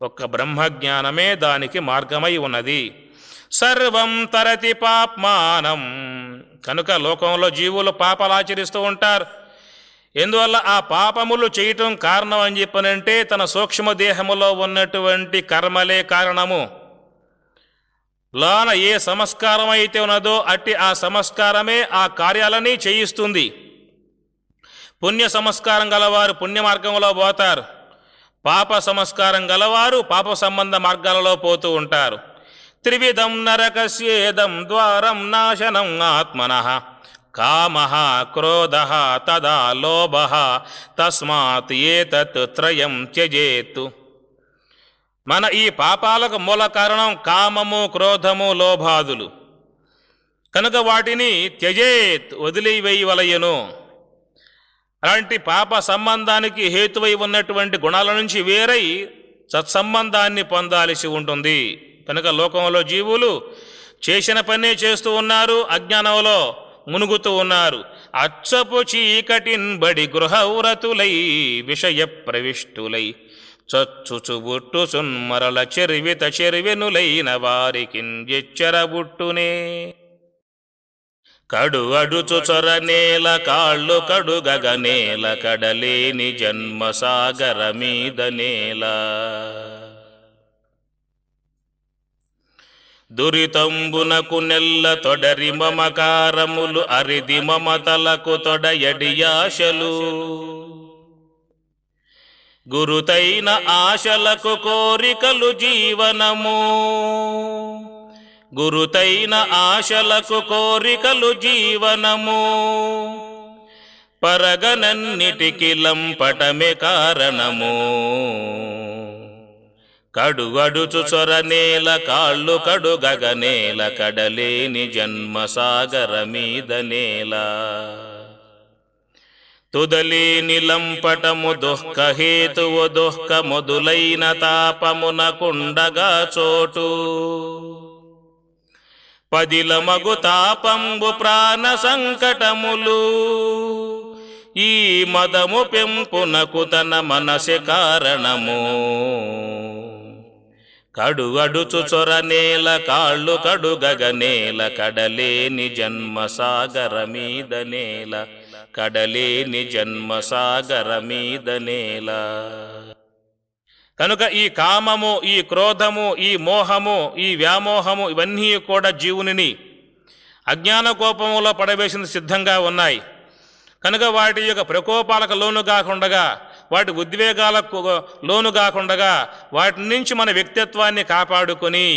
ఒక్క బ్రహ్మజ్ఞానమే దానికి మార్గమై ఉన్నది. సర్వం తరతి పాప్మానం. కనుక లోకంలో జీవులు పాపాలు ఆచరిస్తూ ఉంటారు. ఎందువల్ల ఆ పాపములు చేయటం కారణం అని చెప్పనంటే తన సూక్ష్మదేహములో ఉన్నటువంటి కర్మలే కారణము. లోన ఏ సంస్కారం అయితే ఉన్నదో అట్టి ఆ సంస్కారమే ఆ కార్యాలని చేయిస్తుంది. పుణ్య సంస్కారం గలవారు పుణ్య మార్గంలో పోతారు, పాప సంస్కారం గలవారు పాప సంబంధ మార్గాలలో పోతూ ఉంటారు. త్రివిధం నరకస్యేదం ద్వారం నాశనం ఆత్మనః కామః క్రోధః తదా లోభః తస్మాత్ ఏతత్ త్రయం త్యజేత్. మన ఈ పాపాలకు మూల కారణం కామము క్రోధము లోభాదులు. కనుక వాటిని త్యజేత్ వదిలివేయవలయను. అలాంటి పాప సంబంధానికి హేతువై ఉన్నటువంటి గుణాల నుంచి వేరై సత్సంబంధాన్ని పొందాల్సి ఉంటుంది. కనుక లోకంలో జీవులు చేసిన పనే చేస్తూ ఉన్నారు, అజ్ఞానంలో మునుగుతూ ఉన్నారు. అచ్చపు చీకటిన్ బడి గృహవ్రతులై విషయ ప్రవిష్టులై చచ్చుచుబుట్టు సున్మరల చెర్విత చెర్వెనులైన వారికిన్ ఎచ్చరబుట్టునే. కడు అడుచు చొర నేల కాళ్ళు కడుగగ నేల కడలేని జన్మ సాగర మీద నేల. దురితంబునకు నెల్ల తొడరి మమకారములు అరిది మమతలకు తొడయడి ఆశలు గురుతైన ఆశలకు కోరికలు జీవనము గురుతైన ఆశలకు కోరికలు జీవనము పరగనన్నిటికి లంపటమే కారణము కడుగడుచు చొరనేల కాళ్ళు కడుగగనేల కడలేని జన్మ సాగర మీద నేల తుదలేని లంపటము దుఃఖహేతువు దుఃఖ మొదులైన తాపమునకుండగా చోటు పదిల మగు తాపంబు ప్రాణ సంకటములు ఈ మదము పెంపునకు తన మనసె కారణము కడుగడుచు చొరనేల కాళ్ళు కడుగగనేల కడలేని జన్మ సాగర మీద నేల కడలేని జన్మ సాగర మీద నేల. కనుక ఈ కామము, ఈ క్రోధము, ఈ మోహము, ఈ వ్యామోహము ఇవన్నీ కూడా జీవుని అజ్ఞాన కోపములో పడవేసిన సిద్ధంగా ఉన్నాయి. కనుక వాటి యొక్క ప్రకోపాలకు లోను కాకుండా, వాటి ఉద్వేగాలకు లోను కాకుండా వాటి నుంచి మన వ్యక్తిత్వాన్ని కాపాడుకొని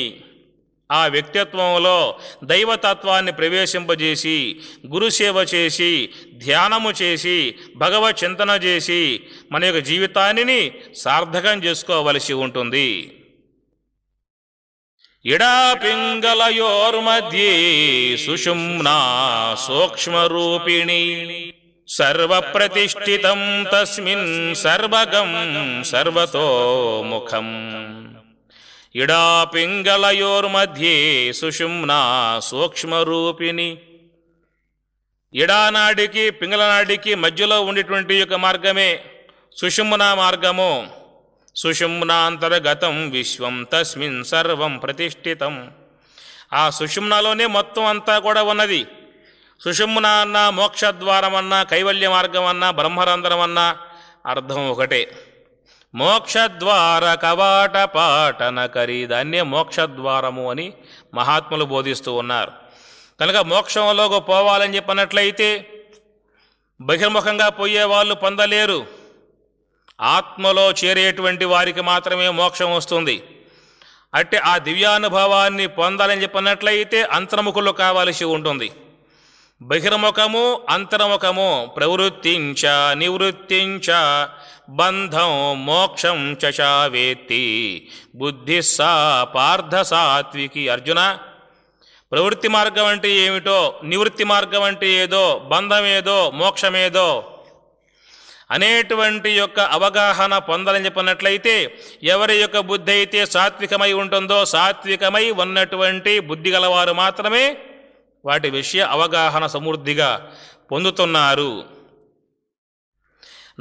ఆ వ్యక్తిత్వంలో దైవతత్వాన్ని ప్రవేశింపజేసి గురుసేవ చేసి ధ్యానము చేసి భగవత్ చింతన చేసి మన యొక్క జీవితాన్ని సార్థకం చేసుకోవలసి ఉంటుంది. ఇడా పింగళయోర్మధ్యే సుషుమ్నా సూక్ష్మరూపిణి సర్వప్రతిష్ఠితం తస్మిన్ సర్వగం సర్వతోముఖం. ఇడా పింగళయోర్మధ్యే సుషుమ్నా సూక్ష్మరూపిణి. ఇడానాడికి పింగళనాడికి మధ్యలో ఉండేటువంటి యొక్క మార్గమే సుషుమ్నా మార్గము. సుషుమ్నాంతర్గతం విశ్వం తస్మిన్ సర్వం ప్రతిష్ఠితం. ఆ సుషుమ్నాలోనే మొత్తం అంతా కూడా ఉన్నది. సుషుమ్న అన్నా మోక్షద్వారం అన్నా కైవల్య మార్గం అన్నా బ్రహ్మరంధ్రం అన్నా అర్థం ఒకటే. మోక్షద్వార కవాట పాటన కరి, దాన్నే మోక్షద్వారము అని మహాత్ములు బోధిస్తూ ఉన్నారు. కనుక మోక్షంలోకి పోవాలని చెప్పినట్లయితే బహిర్ముఖంగా పోయే వాళ్ళు పొందలేరు. ఆత్మలో చేరేటువంటి వారికి మాత్రమే మోక్షం వస్తుంది. అంటే ఆ దివ్యానుభవాన్ని పొందాలని చెప్పినట్లయితే అంతర్ముఖులు కావలసి ఉంటుంది. బహిర్ముఖము అంతర్ముఖము ప్రవృత్తించ నివృత్తించ బంధం మోక్షం చశావేత్తి బుద్ధి సా పార్థ సాత్వికి. అర్జున, ప్రవృత్తి మార్గం అంటే ఏమిటో, నివృత్తి మార్గం అంటే ఏదో, బంధం ఏదో, మోక్షమేదో అనేటువంటి యొక్క అవగాహన పొందాలని చెప్పినట్లయితే ఎవరి యొక్క బుద్ధి అయితే సాత్వికమై ఉంటుందో, సాత్వికమై ఉన్నటువంటి బుద్ధి గలవారు మాత్రమే వాటి విషయ అవగాహన సమృద్ధిగా పొందుతున్నారు.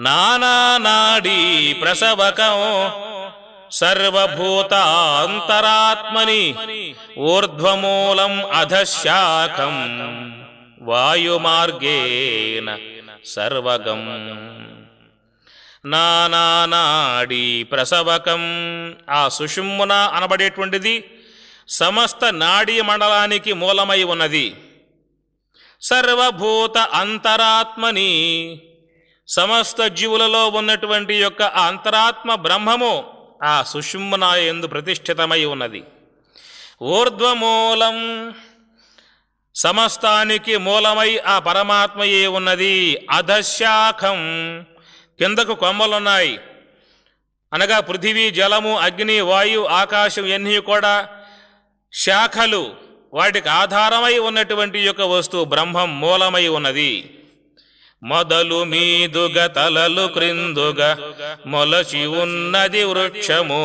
నానానాడీ ప్రసవకం సర్వభూతాంతరాత్మని ఊర్ధ్వమూలం అధశాఖం వాయుమార్గేణ సర్వగం. నానానాడీ ప్రసవకం, ఆ సుషుమ్న అనబడేటువంటిది సమస్త నాడీ మండలానికి మూలమై ఉన్నది. సర్వభూత అంతరాత్మని, సమస్త జీవులలో ఉన్నటువంటి యొక్క అంతరాత్మ బ్రహ్మము ఆ సుషుమ్న యందు ప్రతిష్ఠితమై ఉన్నది. ఊర్ధ్వమూలం, సమస్తానికి మూలమై ఆ పరమాత్మయే ఉన్నది. అధశాఖం, కిందకు కొమ్మలున్నాయి. అనగా పృథివీ, జలము, అగ్ని, వాయు, ఆకాశం ఇవన్నీ కూడా శాఖలు, వాటికి ఆధారమై ఉన్నటువంటి యొక్క వస్తువు బ్రహ్మం మూలమై ఉన్నది. మొదలు మీదుగా తలలు క్రిందుగా మొలచి ఉన్నది వృక్షము,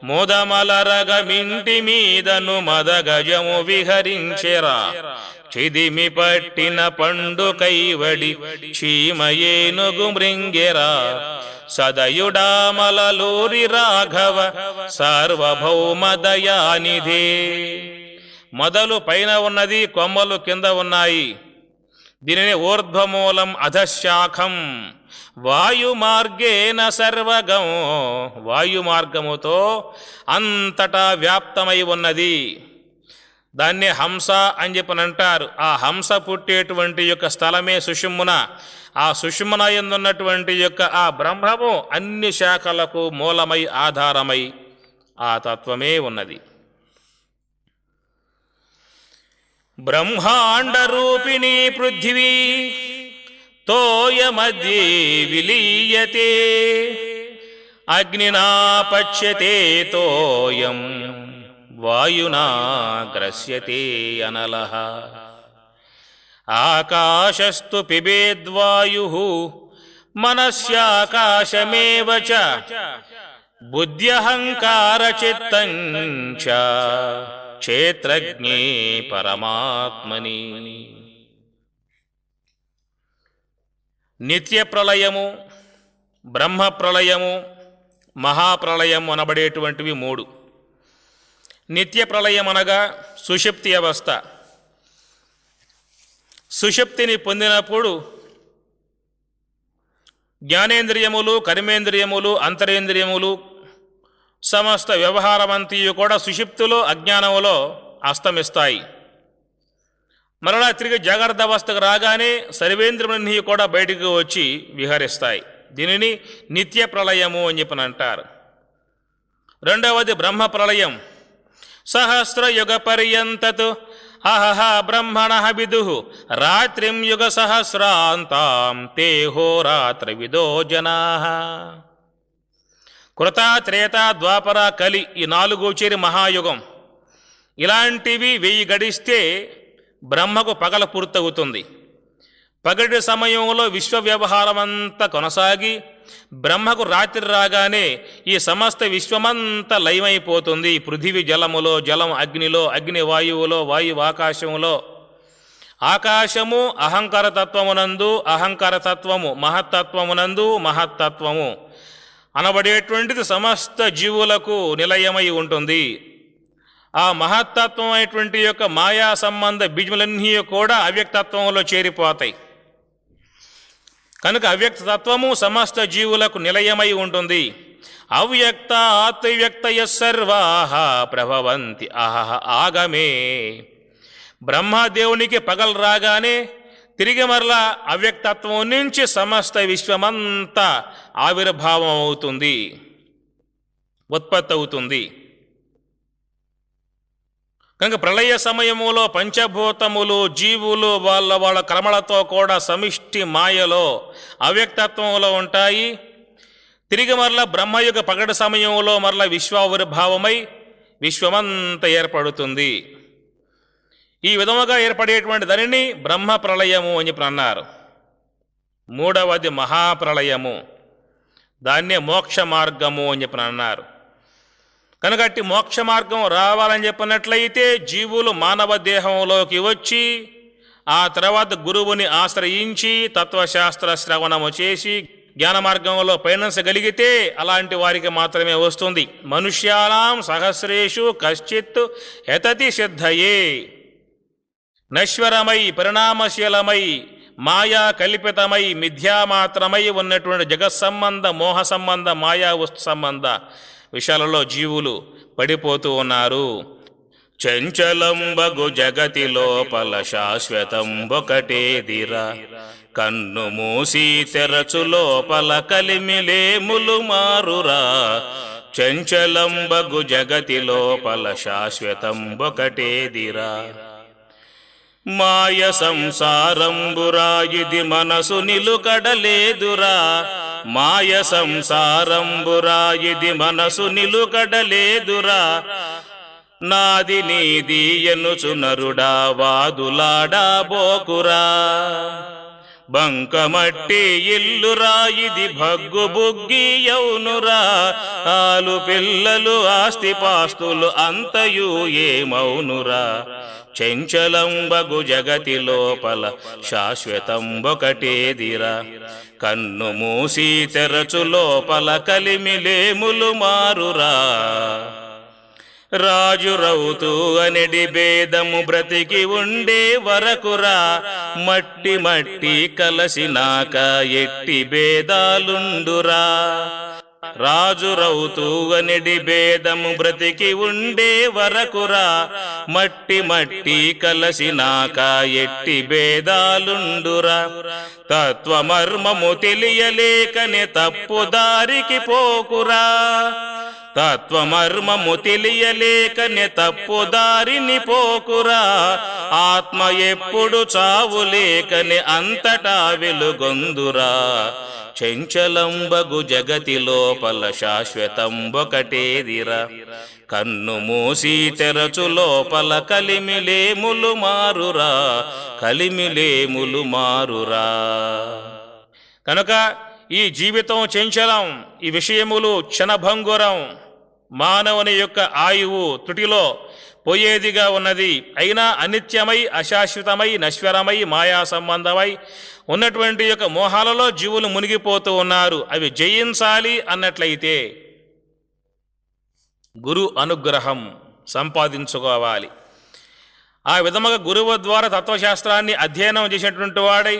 మోదమలరగ మింటి మీదను మదగజము విహరించెరా. చిదిమి పట్టిన పండు కైవడి చీమయేనుగు మృంగెరా. సదయుడామలూరి రాఘవ సార్వభౌమ దయానిధే. మొదలు పైన ఉన్నది, కొమ్మలు కింద ఉన్నాయి. దీనిని ఊర్ధ్వమూలం అధశాఖం. వాయుమార్గేన సర్వగం, వాయు మార్గముతో అంతటా వ్యాప్తమై ఉన్నది. దాన్నే హంస అని చెప్పని అంటారు. ఆ హంస పుట్టేటువంటి యొక్క స్థలమే సుషుమ్న. ఆ సుషుమ్న యందున్నటువంటి యొక్క ఆ బ్రహ్మము అన్ని శాఖలకు మూలమై ఆధారమై ఆ తత్వమే ఉన్నది. బ్రహ్మాండ రూపిణీ పృథివీ తోయమధ్యే విలీయతే అగ్నినా పచ్యతే తోయం వాయునా గ్రస్యతే అనలః ఆకాశస్తు పిబేద్వాయుః మనస్యాకాశమేవ చ బుద్ధ్యహంకార చిత్తం చ క్షేత్రజ్ఞే పరమాత్మని. నిత్య ప్రళయము, బ్రహ్మ ప్రళయము, మహాప్రళయం అనబడేటువంటివి మూడు. నిత్య ప్రళయం అనగా సుషుప్తి అవస్థ. సుషుప్తిని పొందినప్పుడు జ్ఞానేంద్రియములు, కర్మేంద్రియములు, అంతరేంద్రియములు సమస్త వ్యవహారమంతయు కూడా సుషుప్తిలో అజ్ఞానములో అస్తమిస్తాయి. మరలా తిరిగి జాగ్రత్త అవస్థకు రాగానే సర్వేంద్రియములన్నీ కూడా బయటకు వచ్చి విహరిస్తాయి. దీనిని నిత్య ప్రళయము అని చెప్పని అంటారు. రెండవది బ్రహ్మ ప్రళయం. సహస్రయుగ పర్యంతతు అహహ బ్రహ్మణః విదుః రాత్రిం యుగ సహస్రాంతాం తే హోరాత్ర విదో జనాః. కృత, త్రేత, ద్వాపర, కలి ఈ నాలుగు చేరి మహాయుగం. ఇలాంటివి 1000 గడిస్తే బ్రహ్మకు పగల పూర్తవుతుంది. పగటి సమయంలో విశ్వ వ్యవహారమంతా కొనసాగి బ్రహ్మకు రాత్రి రాగానే ఈ సమస్త విశ్వమంతా లయమైపోతుంది. పృథివీ జలములో, జలం అగ్నిలో, అగ్ని వాయువులో, వాయువు ఆకాశములో. ఆకాశము అహంకారతత్వమునందు, అహంకారతత్వము మహత్తత్వమునందు, మహత్తత్వము అనబడేటువంటిది సమస్త జీవులకు నిలయమై ఉంటుంది. ఆ మహత్తత్వం అయినటువంటి యొక్క మాయా సంబంధ బీజములన్నీ కూడా అవ్యక్తత్వంలో చేరిపోతాయి. కనుక అవ్యక్తత్వము సమస్త జీవులకు నిలయమై ఉంటుంది. అవ్యక్తాత్ వ్యక్తయ సర్వాః ప్రభవంతి అహః ఆగమే. బ్రహ్మదేవునికి పగలు రాగానే తిరిగి మరలా అవ్యక్తత్వం నుంచి సమస్త విశ్వమంతా ఆవిర్భావం అవుతుంది, ఉత్పత్తి అవుతుంది. కనుక ప్రళయ సమయములో పంచభూతములు, జీవులు వాళ్ళ క్రమలతో కూడా సమిష్టి మాయలో అవ్యక్తత్వంలో ఉంటాయి. తిరిగి మరలా బ్రహ్మయుగ పగటి సమయంలో మరలా విశ్వావిర్భావమై విశ్వమంతా ఏర్పడుతుంది. ఈ విధముగా ఏర్పడేటువంటి దానిని బ్రహ్మ ప్రళయము అని చెప్పి అన్నారు. మూడవది మహాప్రళయము, దాన్నే మోక్ష మార్గము అని చెప్పి అన్నారు. కనుక అట్టి మోక్ష మార్గం రావాలని చెప్పినట్లయితే జీవులు మానవ దేహంలోకి వచ్చి ఆ తర్వాత గురువుని ఆశ్రయించి తత్వశాస్త్ర శ్రవణము చేసి జ్ఞాన మార్గంలో పయనించగలిగితే అలాంటి వారికి మాత్రమే వస్తుంది. మనుష్యానాం సహస్రేషు కశ్చిత్ యతతి సిద్ధయే. నశ్వరమై, పరిణామశీలమై, మాయా కల్పితమై, మిథ్యామాత్రమై ఉన్నటువంటి జగత్సంబంధ, మోహ సంబంధ, మాయా వస్తు సంబంధ విషయాలలో జీవులు పడిపోతూ ఉన్నారు. చంచలంబగు జగతి లోపల శాశ్వతం ఒకటేదిరా, కన్ను మూసి తెరచు లోపల కలిమిలేములు మారురా. చంచలంబగు జగతి లోపల శాశ్వతం ఒకటేదిరా. మాయ సంసారంబురా ఇది మనసు నిలుకడలేదురా. మాయ సంసారంబురా ఇది మనసు నిలుకడలేదురా. నాది నీది ఎనుచు నరుడా వాదులాడా బోకురా. బంకమట్టి ఇల్లురా ఇది భగ్గు బుగ్గి యౌనురా. ఆలు పిల్లలు ఆస్తిపాస్తులు అంతయు ఏమౌనురా. చంచలంబగు జగతి లోపల శాశ్వతంబొకటేదిరా. కన్ను మూసి తెరచు లోపల కలిమిలేములు మారురా. రాజు రౌతు అనెడి భేదము బ్రతికి ఉండే వరకురా. మట్టి మట్టి కలసినాక ఎట్టి భేదాలుండురా. రాజు రౌతు అనిడి భేదము బ్రతికి ఉండే వరకురా మట్టి మట్టి కలసినాక ఎట్టి భేదాలుండురా తత్వమర్మము తెలియలేకనే తప్పు దారికి పోకురా తత్వమర్మము తెలియలేకనే తప్పు దారిని పోకురా ఆత్మ ఎప్పుడు చావు లేకనే అంతటా వెలుగొందురా చెంచలంబగు జగతి లోపల శాశ్వతంబొకటేదిరా కన్ను మూసి తెరచు లోపల కలిమిలేములు మారురా కలిమిలేములు మారురా. కనుక ఈ జీవితం చెంచలం, ఈ విషయములు క్షణభంగురం, మానవుని యొక్క ఆయువు త్రుటిలో పోయేదిగా ఉన్నది. అయినా అనిత్యమై అశాశ్వతమై నశ్వరమై మాయా సంబంధమై ఉన్నటువంటి యొక్క మోహాలలో జీవులు మునిగిపోతూ ఉన్నారు. అవి జయించాలి అన్నట్లయితే గురు అనుగ్రహం సంపాదించుకోవాలి. ఆ విధముగా గురువు ద్వారా తత్వశాస్త్రాన్ని అధ్యయనం చేసినటువంటి వాడై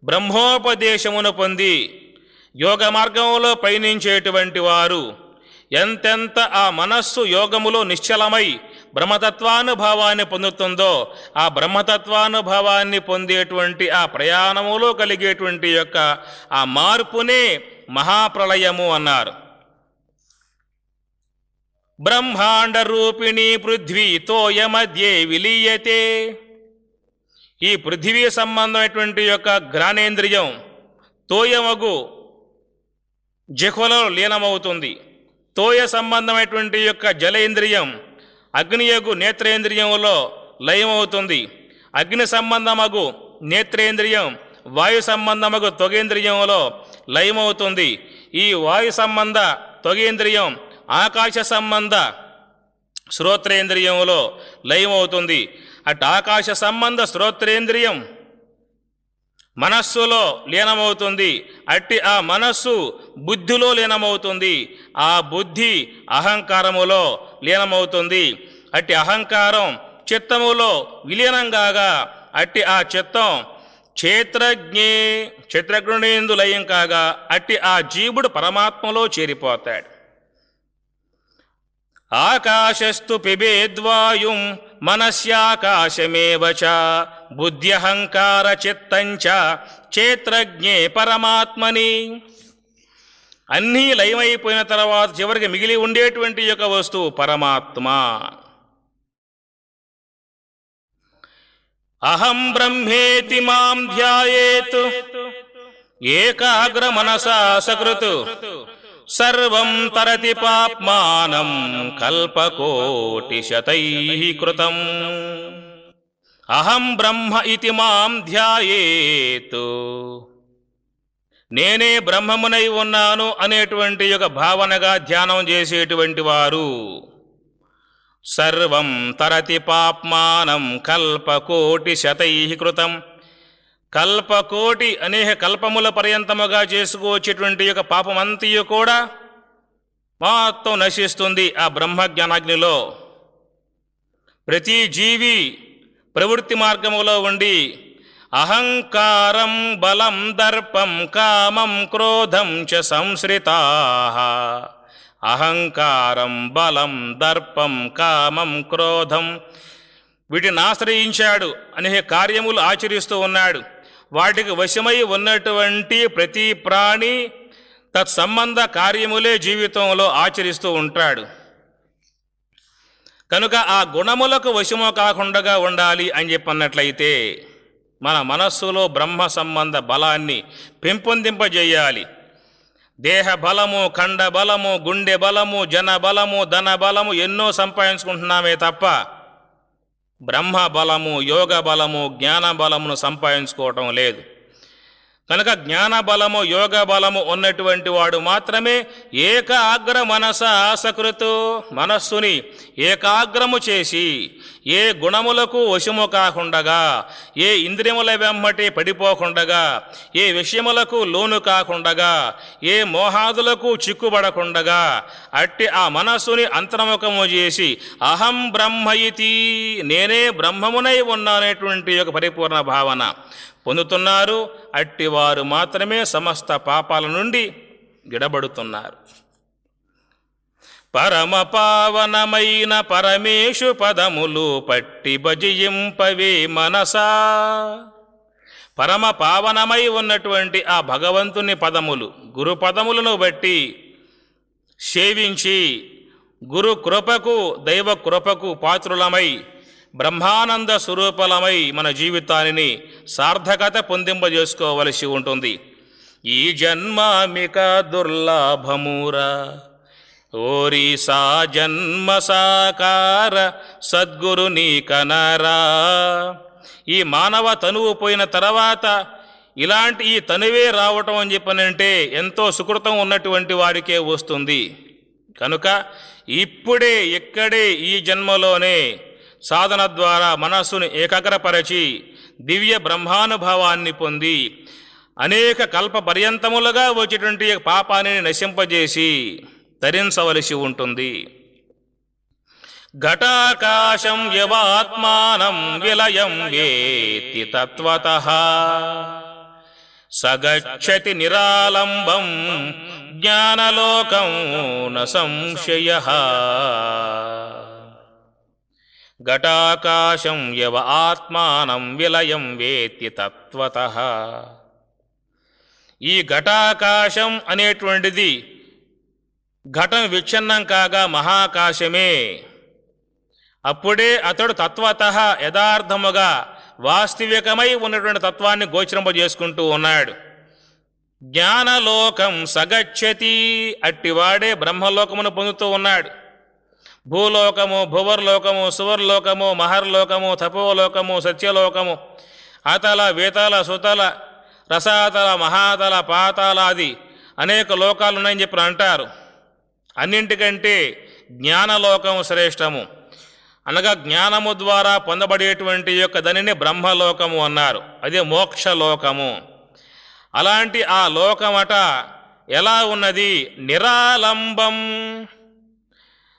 బ్రహ్మోపదేశమును పొంది యోగ మార్గంలో పయనించేటువంటి వారు ఎంతెంత ఆ మనస్సు యోగములో నిశ్చలమై బ్రహ్మతత్వానుభావాన్ని పొందుతుందో ఆ బ్రహ్మతత్వానుభావాన్ని పొందేటువంటి ఆ ప్రయాణములో కలిగేటువంటి యొక్క ఆ మార్పునే మహాప్రళయము అన్నారు. బ్రహ్మాండ రూపిణి పృథ్వీ తోయమధ్యే విలీయతే. ఈ పృథివీ సంబంధమైనటువంటి యొక్క ఘ్రాణేంద్రియం తోయమగు జిహ్వలో లీనమవుతుంది. తోయ సంబంధమైనటువంటి యొక్క జలేంద్రియం అగ్నియగు నేత్రేంద్రియంలో లయమవుతుంది. అగ్ని సంబంధమగు నేత్రేంద్రియం వాయు సంబంధమగు త్వగేంద్రియంలో లయమవుతుంది. ఈ వాయు సంబంధ త్వగేంద్రియం ఆకాశ సంబంధ శ్రోత్రేంద్రియంలో లయమవుతుంది. అటు ఆకాశ సంబంధ శ్రోత్రేంద్రియం మనస్సులో లీనమవుతుంది. అట్టి ఆ మనస్సు బుద్ధిలో లీనమవుతుంది. ఆ బుద్ధి అహంకారములో లీనమవుతుంది. అట్టి అహంకారం చిత్తములో విలీనం కాగా అట్టి ఆ చిత్తం క్షేత్రజ్ఞునియందు లయం కాగా అట్టి ఆ జీవుడు పరమాత్మలో చేరిపోతాడు. ఆకాశస్తు పిబేద్వాయుం మనస్యాకాశమేవ చ బుద్ధ్యహంకార చిత్తంచ క్షేత్రజ్ఞే పరమాత్మని. అన్నీ లయమైపోయిన తర్వాత చివరికి మిగిలి ఉండేటువంటి యొక్క వస్తువు పరమాత్మ. అహం బ్రహ్మేతి మాం ధ్యాయేత్ ఏకాగ్ర మనసా సకృత్ సర్వం తరతి పాప్మానం కల్పకోటి శతైః కృతం. అహం బ్రహ్మ ఇతి మాం ధ్యాయేత్, నేనే బ్రహ్మమునై ఉన్నాను అనేటువంటి యొక్క భావనగా ధ్యానం చేసేటువంటి వారు సర్వం తరతి పాప్మానం కల్పకోటి శతైః కృతం. కల్పకోటి అనేక కల్పముల పర్యంతముగా చేసుకొచ్చేటువంటి యొక్క పాపమంతయు కూడా మొత్తం నశిస్తుంది ఆ బ్రహ్మజ్ఞానాగ్నిలో. ప్రతి జీవి ప్రవృత్తి మార్గములో ఉండి అహంకారం బలం దర్పం కామం క్రోధం చ సంశ్రితాః. అహంకారం బలం దర్పం కామం క్రోధం వీటిని ఆశ్రయించాడు, అనేక కార్యములు ఆచరిస్తూ ఉన్నాడు. వాటికి వశమై ఉన్నటువంటి ప్రతి ప్రాణి తత్సంబంధ కార్యములే జీవితంలో ఆచరిస్తూ ఉంటాడు. కనుక ఆ గుణములకు వశము కాకుండా ఉండాలి అని చెప్పన్నట్లయితే మన మనస్సులో బ్రహ్మ సంబంధ బలాన్ని పెంపొందింపజేయాలి. దేహ బలము, ఖండ బలము, గుండె బలము, జన బలము, ధన బలము ఎన్నో సంపాదించుకుంటున్నామే తప్ప బ్రహ్మ బలము, యోగ బలము, జ్ఞాన బలమును సంపాదించుకోవటం లేదు. కనుక జ్ఞాన బలము, యోగ బలము ఉన్నటువంటి వాడు మాత్రమే ఏకాగ్ర మనస ఆసకృతు, మనస్సుని ఏకాగ్రము చేసి ఏ గుణములకు వశము కాకుండగా, ఏ ఇంద్రియముల వెంబటి పడిపోకుండగా, ఏ విషయములకు లోను కాకుండగా, ఏ మోహాదులకు చిక్కుబడకుండగా అట్టి ఆ మనస్సుని అంతర్ముఖము చేసి అహం బ్రహ్మ ఇతి, నేనే బ్రహ్మమునై ఉన్నానేటువంటి యొక్క పరిపూర్ణ భావన పొందుతున్నారు. అట్టివారు మాత్రమే సమస్త పాపాల నుండి విడబడుతున్నారు. పరమ పావనమైన పరమేశు పదములు పట్టి భజింపవే మనసా. పరమ పావనమై ఉన్నటువంటి ఆ భగవంతుని పదములు, గురు పదములను బట్టి సేవించి గురు కృపకు, దైవ కృపకు పాత్రులమై బ్రహ్మానంద స్వరూపలమై మన జీవితాన్ని సార్థకత పొందింపజేసుకోవలసి ఉంటుంది. ఈ జన్మామిక దుర్లభమురా ఓరి సా జన్మ సాకార సద్గురుని కనరా. ఈ మానవ తనువు పోయిన తర్వాత ఇలాంటి ఈ తనువే రావటం అని చెప్పనంటే ఎంతో సుకృతం ఉన్నటువంటి వాడికే వస్తుంది. కనుక ఇప్పుడే ఇక్కడే ఈ జన్మలోనే సాధన ద్వారా మనస్సును ఏకాగ్రపరచి దివ్య బ్రహ్మానుభవాన్ని పొంది అనేక కల్ప పర్యంతములుగా వచ్చేటువంటి పాపాన్ని నశింపజేసి తరించవలసి ఉంటుంది. ఘటాకాశం యవాత్మానం విలయం వేత్తి తత్వతః సగచ్చతి నిరాలంబం జ్ఞానలోకం న సంశయః. ఘటాకాశం యవ ఆత్మానం విలయం వేత్తి తత్వతః. ఈ ఘటాకాశం అనేటువంటిది ఘటం విచ్ఛిన్నం కాగా మహాకాశమే. అప్పుడే అతడు తత్వతః యథార్థముగా వాస్తవికమై ఉన్నటువంటి తత్వాన్ని గోచరింపజేసుకుంటూ ఉన్నాడు. జ్ఞానలోకం సగచ్చతి, అట్టివాడే బ్రహ్మలోకమును పొందుతూ ఉన్నాడు. భూలోకము, భువర్లోకము, సువర్లోకము, మహర్లోకము, తపోలోకము, సత్యలోకము, అతల వేతల సుతల రసాతల మహాతల పాతాలాది అనేక లోకాలు ఉన్నాయని చెప్పి అంటారు. అన్నింటికంటే జ్ఞానలోకము శ్రేష్టము. అనగా జ్ఞానము ద్వారా పొందబడేటువంటి యొక్క దానిని బ్రహ్మలోకము అన్నారు. అదే మోక్షలోకము. అలాంటి ఆ లోకమట ఎలా ఉన్నది? నిరాలంబం,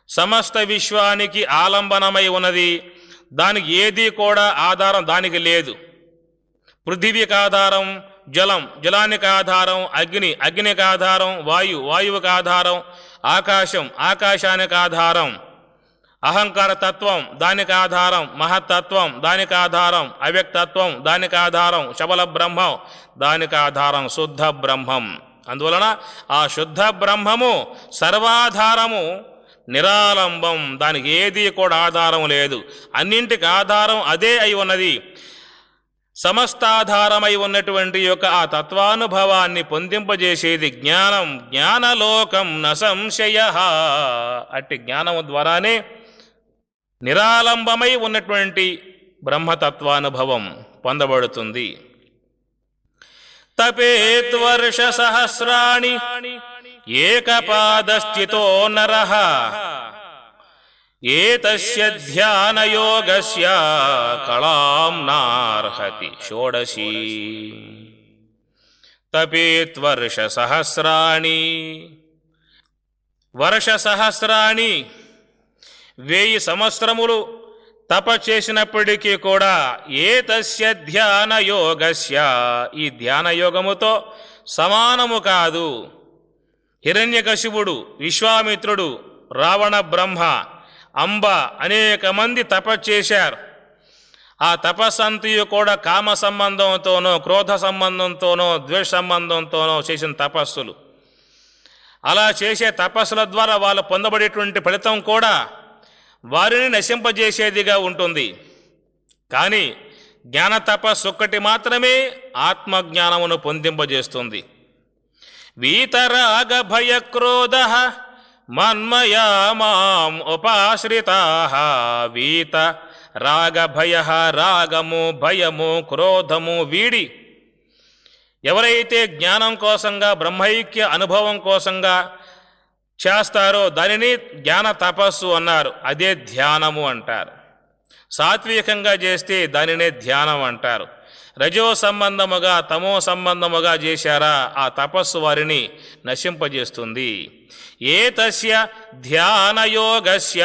సమస్త విశ్వానికి ఆలంబనమై ఉన్నది. దానికి ఏది కూడా ఆధారం దానికి లేదు. పృథివీకి ఆధారం జలం, జలానికి ఆధారం అగ్ని, అగ్నికి ఆధారం వాయు, వాయువుకి ఆధారం ఆకాశం, ఆకాశానికి ఆధారం అహంకార తత్వం, దానికి ఆధారం మహత్తత్వం, దానికి ఆధారం అవ్యక్తత్వం, దానికి ఆధారం శబల బ్రహ్మం, దానికి ఆధారం శుద్ధ బ్రహ్మం. అందువలన ఆ శుద్ధ బ్రహ్మము సర్వాధారము, నిరాలంబం, దానికి ఏది కూడా ఆధారం లేదు. అన్నింటికి ఆధారం అదే అయి ఉన్నది. సమస్తాధారమై ఉన్నటువంటి యొక్క ఆ తత్వానుభవాన్ని పొందింపజేసేది జ్ఞానం. జ్ఞానలోకం న సంశయః. అట్టి జ్ఞానము ద్వారానే నిరాలంబమై ఉన్నటువంటి బ్రహ్మతత్వానుభవం పొందబడుతుంది. తపేత్వర్ష సహస్రాణి ఏకపాదస్థితో నరః ఏతస్య ధ్యానయోగస్య కళాం నార్హతి షోడశీ. తపేత్వర్ష సహస్రాణి, వర్ష సహస్రాణి 1000 సంవత్సరములు తప చేసినప్పటికీ కూడా ఏతస్య ధ్యానయోగస్య, ఈ ధ్యానయోగముతో సమానము కాదు. హిరణ్యకశిపుడు, విశ్వామిత్రుడు, రావణ బ్రహ్మ, అంబ అనేక మంది తపస్చేశారు. ఆ తపస్సంతయు కూడా కామ సంబంధంతోనో, క్రోధ సంబంధంతోనో, ద్వేష సంబంధంతోనో చేసిన తపస్సులు. అలా చేసే తపస్సుల ద్వారా వాళ్ళు పొందబడేటువంటి ఫలితం కూడా వారిని నశింపజేసేదిగా ఉంటుంది. కానీ జ్ఞాన తపస్సు ఒక్కటి మాత్రమే ఆత్మజ్ఞానమును పొందింపజేస్తుంది. వీతరాగ భయక్రోధ మన్మయా మాం ఉపాశ్రితాః. వీత రాగ భయ, రాగము, భయము, క్రోధము వీడి ఎవరైతే జ్ఞానం కోసంగా, బ్రహ్మైక్య అనుభవం కోసంగా చేస్తారో దానిని జ్ఞాన తపస్సు అన్నారు. అదే ధ్యానము అంటారు. సాత్వికంగా చేస్తే దానినే ధ్యానం అంటారు. రజో సంబంధముగా, తమో సంబంధముగా చేశారా ఆ తపస్సు వారిని నశింపజేస్తుంది. ఏతస్య ధ్యానయోగస్య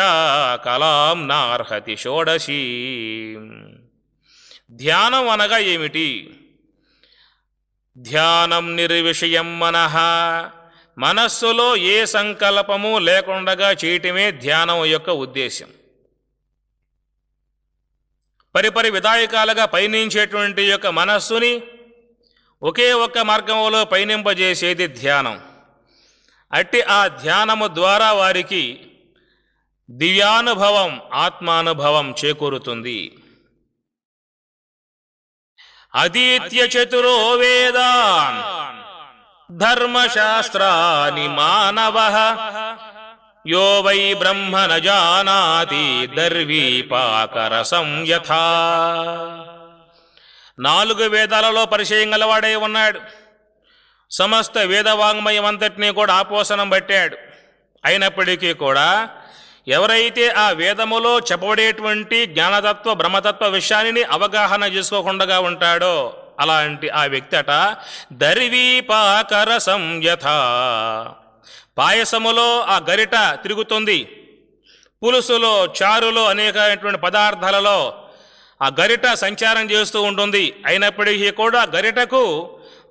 కళాం నార్హతి షోడశీ. ధ్యానం అనగా ఏమిటి? ధ్యానం నిర్విషయం మనః మనస్సులో ఏ సంకల్పము లేకుండా చేయటమే ధ్యానం యొక్క ఉద్దేశం. పరిపరి విధాయకాలుగా పయనించేటువంటి యొక్క మనస్సుని ఒకే ఒక్క మార్గంలో పయనింపజేసేది ధ్యానం. అట్టి ఆ ధ్యానము ద్వారా వారికి దివ్యానుభవం, ఆత్మానుభవం చేకూరుతుంది. అధీత్య చతురో వేదాన్ ధర్మశాస్త్రాని మానవః యో వై బ్రహ్మ న జానాతి దర్వీపాకరసం యథా. 4 వేదాలలో పరిచయం గలవాడై ఉన్నాడు. సమస్త వేదవాంగ్మయం అంతటినీ కూడా ఆపోసనం పట్టాడు. అయినప్పటికీ కూడా ఎవరైతే ఆ వేదములో చెప్పబడేటువంటి జ్ఞానతత్వ బ్రహ్మతత్వ విషయాన్ని అవగాహన చేసుకోకుండా ఉంటాడో అలాంటి ఆ వ్యక్తి అట దర్వీపాకరసం యథా. పాయసములో ఆ గరిట తిరుగుతుంది, పులుసులో, చారులో, అనేకమైనటువంటి పదార్థాలలో ఆ గరిట సంచారం చేస్తూ ఉంటుంది. అయినప్పటికీ కూడా గరిటకు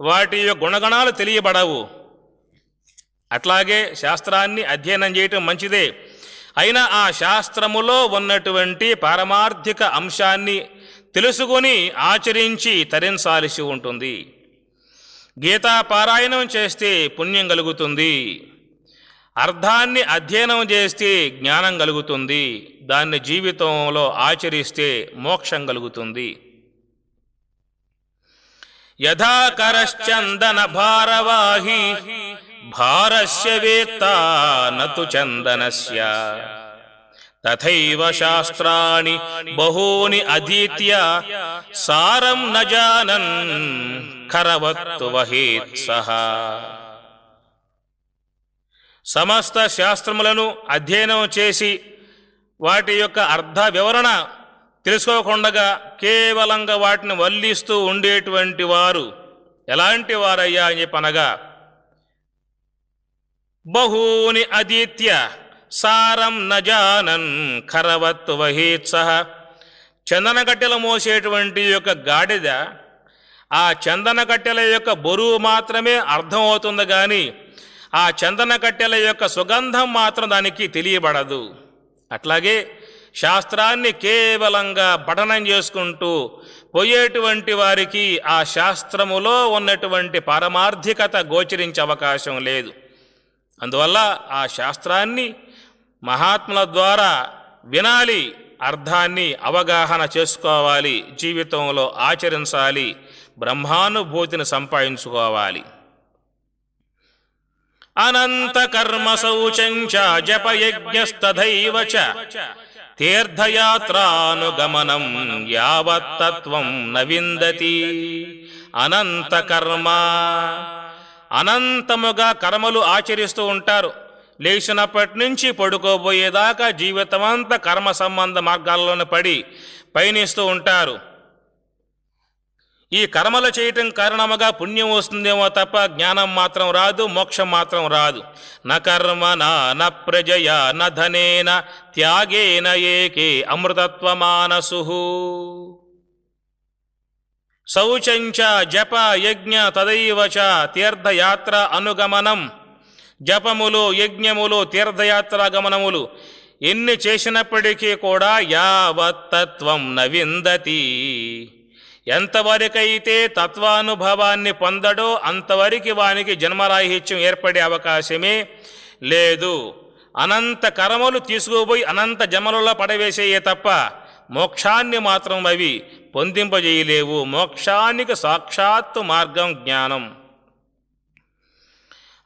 వాటి యొక్క గుణగణాలు తెలియబడవు. అట్లాగే శాస్త్రాన్ని అధ్యయనం చేయటం మంచిదే, అయినా ఆ శాస్త్రములో ఉన్నటువంటి పారమార్థిక అంశాన్ని తెలుసుకొని ఆచరించి తరించాల్సి ఉంటుంది. గీతా పారాయణం చేస్తే పుణ్యం కలుగుతుంది, అర్థాన్ని అధ్యయనం చేస్తే జ్ఞానం కలుగుతుంది, దాన్ని జీవితంలో ఆచరిస్తే మోక్షం కలుగుతుంది. యథా కరశ్చందన భారవాహి భారస్య వేత్తా నతు చందనస్య తథైవ శాస్త్రాణి బహూని అధీత్య సారం న జానన్ ఖరవత్తు వహేత్ సహ. సమస్త శాస్త్రములను అధ్యయనం చేసి వాటి యొక్క అర్థ వివరణ తెలుసుకోకుండా కేవలంగా వాటిని వల్లిస్తూ ఉండేటువంటి వారు ఎలాంటి వారయ్యా అని చెప్పనగా బహూని అధీత్య సారం న జానన్ ఖరవత్ వహేత్ సహ. చందన కట్టెలు మోసేటువంటి యొక్క గాడిద ఆ చందన కట్టెల యొక్క బరువు మాత్రమే అర్థమవుతుంది కానీ ఆ చందన కట్టెల యొక్క సుగంధం మాత్రం దానికి తెలియబడదు. అట్లాగే శాస్త్రాన్ని కేవలంగా పఠనం చేసుకుంటూ పోయేటువంటి వారికి ఆ శాస్త్రములో ఉన్నటువంటి పారమార్థికత గోచరించే అవకాశం లేదు. అందువల్ల ఆ శాస్త్రాన్ని మహాత్ముల ద్వారా వినాలి, అర్థాన్ని అవగాహన చేసుకోవాలి, జీవితంలో ఆచరించాలి, బ్రహ్మానుభూతిని సంపాదించుకోవాలి. అనంత కర్మ శౌచంచ జపయజ్ఞస్తథైవ చ తీర్థయాత్రానుగమనం యావత్తత్వం న విందతి. అనంత కర్మ, అనంతముగా కర్మలు ఆచరిస్తూ ఉంటారు. లేచినప్పటి నుంచి పడుకోబోయేదాకా జీవితమంతా కర్మ సంబంధ మార్గాల్లోనే పడి పయనిస్తూ ఉంటారు. ఈ కర్మలు చేయటం కారణముగా పుణ్యం వస్తుందేమో తప్ప జ్ఞానం మాత్రం రాదు, మోక్షం మాత్రం రాదు. న కర్మనా న ప్రజయా న ధనేన త్యాగేన ఏకే అమృతత్వమానసు. శౌచంచ జప యజ్ఞ తదైవ చ తీర్థయాత్ర అనుగమనం. జపములు, యజ్ఞములు, తీర్థయాత్ర గమనములు ఎన్ని చేసినప్పటికీ కూడా యావత్తత్వం న విందతి. ఎంతవరకైతే తత్వానుభవాన్ని పొందడో అంతవరకు వానికి జన్మరాహిత్యం ఏర్పడే అవకాశమే లేదు. అనంత కర్మలు తీసుకుపోయి అనంత జన్మలలో పడవేసేయే తప్ప మోక్షాన్ని మాత్రం అవి పొందింపజేయలేవు. మోక్షానికి సాక్షాత్తు మార్గం జ్ఞానం.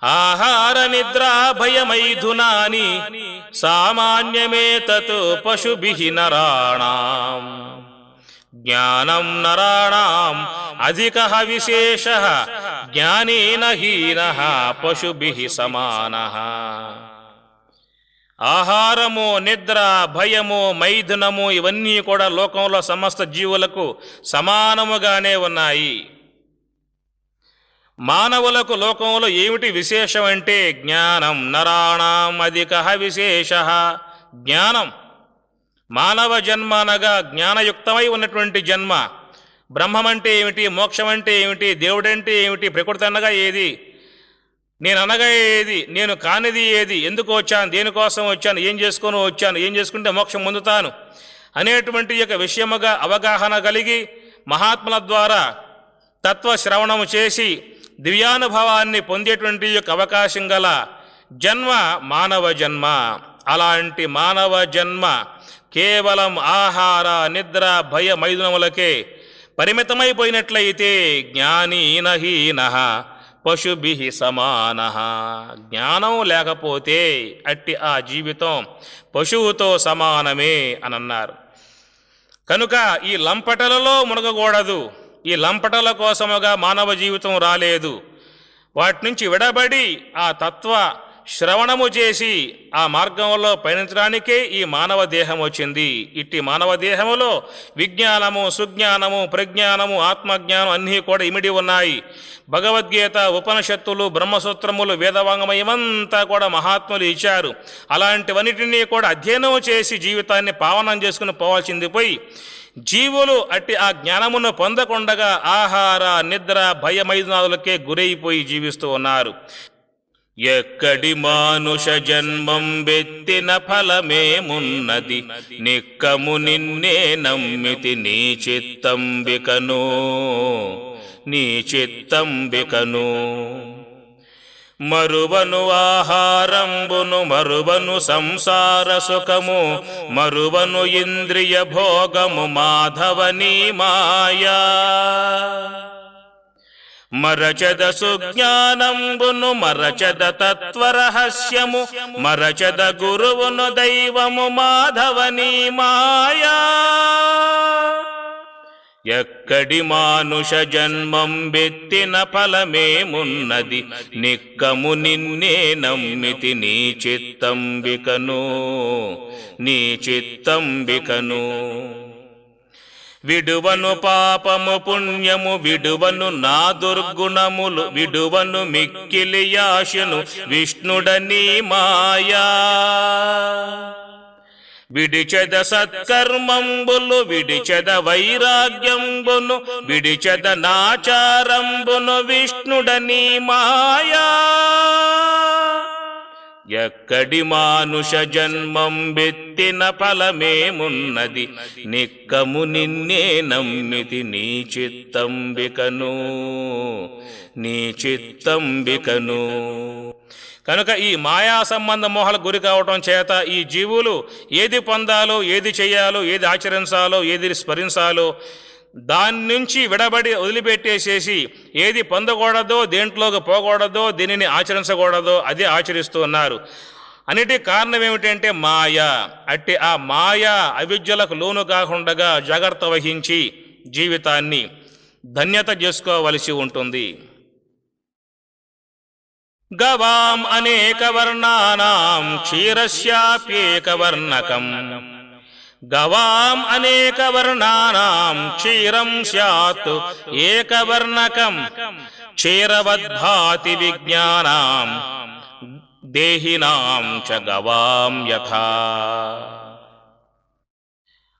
ఆహార నిద్రా భయమైథునాని సామాన్యమేతత్ పశుభిః నరాణాం. జ్ఞానం నరాణాం అధికః విశేషః జ్ఞానేన హీనః పశుభిః సమానః. ఆహారము, నిద్ర, భయము, మైథునము ఇవన్నీ కూడా లోకంలో సమస్త జీవులకు సమానముగానే ఉన్నాయి. మానవులకు లోకంలో ఏమిటి విశేషం అంటే జ్ఞానం. నరాణాం అధికః విశేషః. జ్ఞానం. మానవ జన్మ అనగా జ్ఞానయుక్తమై ఉన్నటువంటి జన్మ. బ్రహ్మం అంటే ఏమిటి, మోక్షం అంటే ఏమిటి, దేవుడంటే ఏమిటి, ప్రకృతి అనగా ఏది, నేను అనగా ఏది, నేను కానిది ఏది, ఎందుకు వచ్చాను, దేనికోసం వచ్చాను, ఏం చేసుకొని వచ్చాను, ఏం చేసుకుంటే మోక్షం పొందుతాను అనేటువంటి యొక్క విషయముగా అవగాహన కలిగి మహాత్ముల ద్వారా తత్వశ్రవణము చేసి దివ్యానుభవాన్ని పొందేటువంటి యొక్క అవకాశం గల జన్మ మానవ జన్మ. అలాంటి మానవ జన్మ కేవలం ఆహార నిద్ర భయ మైదునములకే పరిమితమైపోయినట్లయితే జ్ఞానీనహీన పశుభిః సమానః. జ్ఞానం లేకపోతే అట్టి ఆ జీవితం పశువుతో సమానమే అని అన్నారు. కనుక ఈ లంపటలలో మునగకూడదు. ఈ లంపటల కోసముగా మానవ జీవితం రాలేదు. వాటి నుంచి విడబడి ఆ తత్వ శ్రవణము చేసి ఆ మార్గంలో పయనించడానికే ఈ మానవ దేహం వచ్చింది. ఇట్టి మానవ దేహములో విజ్ఞానము, సుజ్ఞానము, ప్రజ్ఞానము, ఆత్మజ్ఞానం అన్నీ కూడా ఇమిడి ఉన్నాయి. భగవద్గీత, ఉపనిషత్తులు, బ్రహ్మసూత్రములు, వేదవాంగమయమంతా కూడా మహాత్ములు ఇచ్చారు. అలాంటివన్నిటినీ కూడా అధ్యయనం చేసి జీవితాన్ని పావనం చేసుకుని పోవాల్సింది పోయి జీవులు అట్టి ఆ జ్ఞానమును పొందకుండగా ఆహార నిద్ర భయమైదునాదులకే గురైపోయి జీవిస్తూ ఉన్నారు. ఎక్కడి మానుష జన్మం బెత్తిన ఫలమేమున్నది, నిక్కము నిన్నే నమ్మితి నీ చిత్తంబికను, నీ చిత్తంబికను. మరువను ఆహారంబును మరువను సంసార సుఖము, మరువను ఇంద్రియ భోగము మాధవని మాయా. మరచద సుజ్ఞానంబును మరచద తత్వరహస్యము, మరచద గురువును దైవము మాధవని మాయా. ఎక్కడి మానుష జన్మం బెత్తిన ఫలమేమున్నది, నిక్కము నిన్నే నమ్మితి నీ చిత్తంబికను, నీ చిత్తంబికను. విడువను పాపము పుణ్యము విడువను నా దుర్గుణములు, విడువను మిక్కిలి యాశను విష్ణుడని మాయా. విడిచెద సత్కర్మంబులు విడిచెద వైరాగ్యంబును, విడిచెద నాచారంబును విష్ణుడని మాయా. ఎక్కడి మానుష జన్మం బెత్తిన ఫలమేమున్నది, నిక్కము నిన్నే నమ్మితి నీ చిత్తంబికను, నీ చిత్తంబికను. కనుక ఈ మాయా సంబంధ మోహాలకు గురి కావటం చేత ఈ జీవులు ఏది పొందాలో, ఏది చేయాలో, ఏది ఆచరించాలో, ఏది స్మరించాలో దాని నుంచి విడబడి వదిలిపెట్టేసేసి ఏది పొందకూడదో, దేంట్లోకి పోకూడదో, దీనిని ఆచరించకూడదో అదే ఆచరిస్తూ ఉన్నారు. అన్నిటి కారణం ఏమిటంటే మాయ. అట్టి ఆ మాయ అవిద్యలకు లోను కాకుండా జాగ్రత్త వహించి జీవితాన్ని ధన్యత చేసుకోవలసి ఉంటుంది. గవాం అనేక వర్ణానాం క్షీరస్యాప్యేక వర్ణకం, గవాం అనేక వర్ణానాం క్షీరం స్యాత్ ఏకవర్ణకం, క్షీరవద్భాతి విజ్ఞానాం దేహినాం చ గవాం యథా.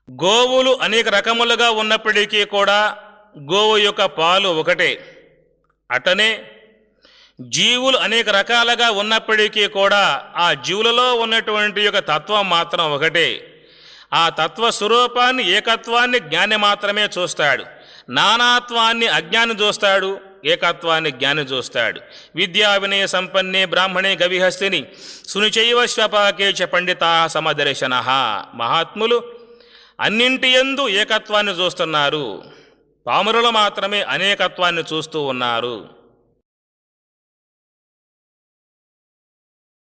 గోవులు అనేక రకములుగా ఉన్నప్పటికీ కూడా గోవు యొక్క పాలు ఒకటే. అటనే జీవులు అనేక రకాలుగా ఉన్నప్పటికీ కూడా ఆ జీవులలో ఉన్నటువంటి యొక్క తత్వం మాత్రం ఒకటే. ఆ తత్వ స్వరూపాన్ని, ఏకత్వాన్ని జ్ఞాని మాత్రమే చూస్తాడు. నానాత్వాన్ని అజ్ఞాని చూస్తాడు, ఏకత్వాన్ని జ్ఞాని చూస్తాడు. విద్యా వినయ సంపన్నే బ్రాహ్మణే గవిహస్తిని సునిచైవ శ్వపాకే చ పండితా సమదర్శనః. మహాత్ములు అన్నింటి యందు ఏకత్వాన్ని చూస్తున్నారు, పామరులు మాత్రమే అనేకత్వాన్ని చూస్తూ ఉన్నారు.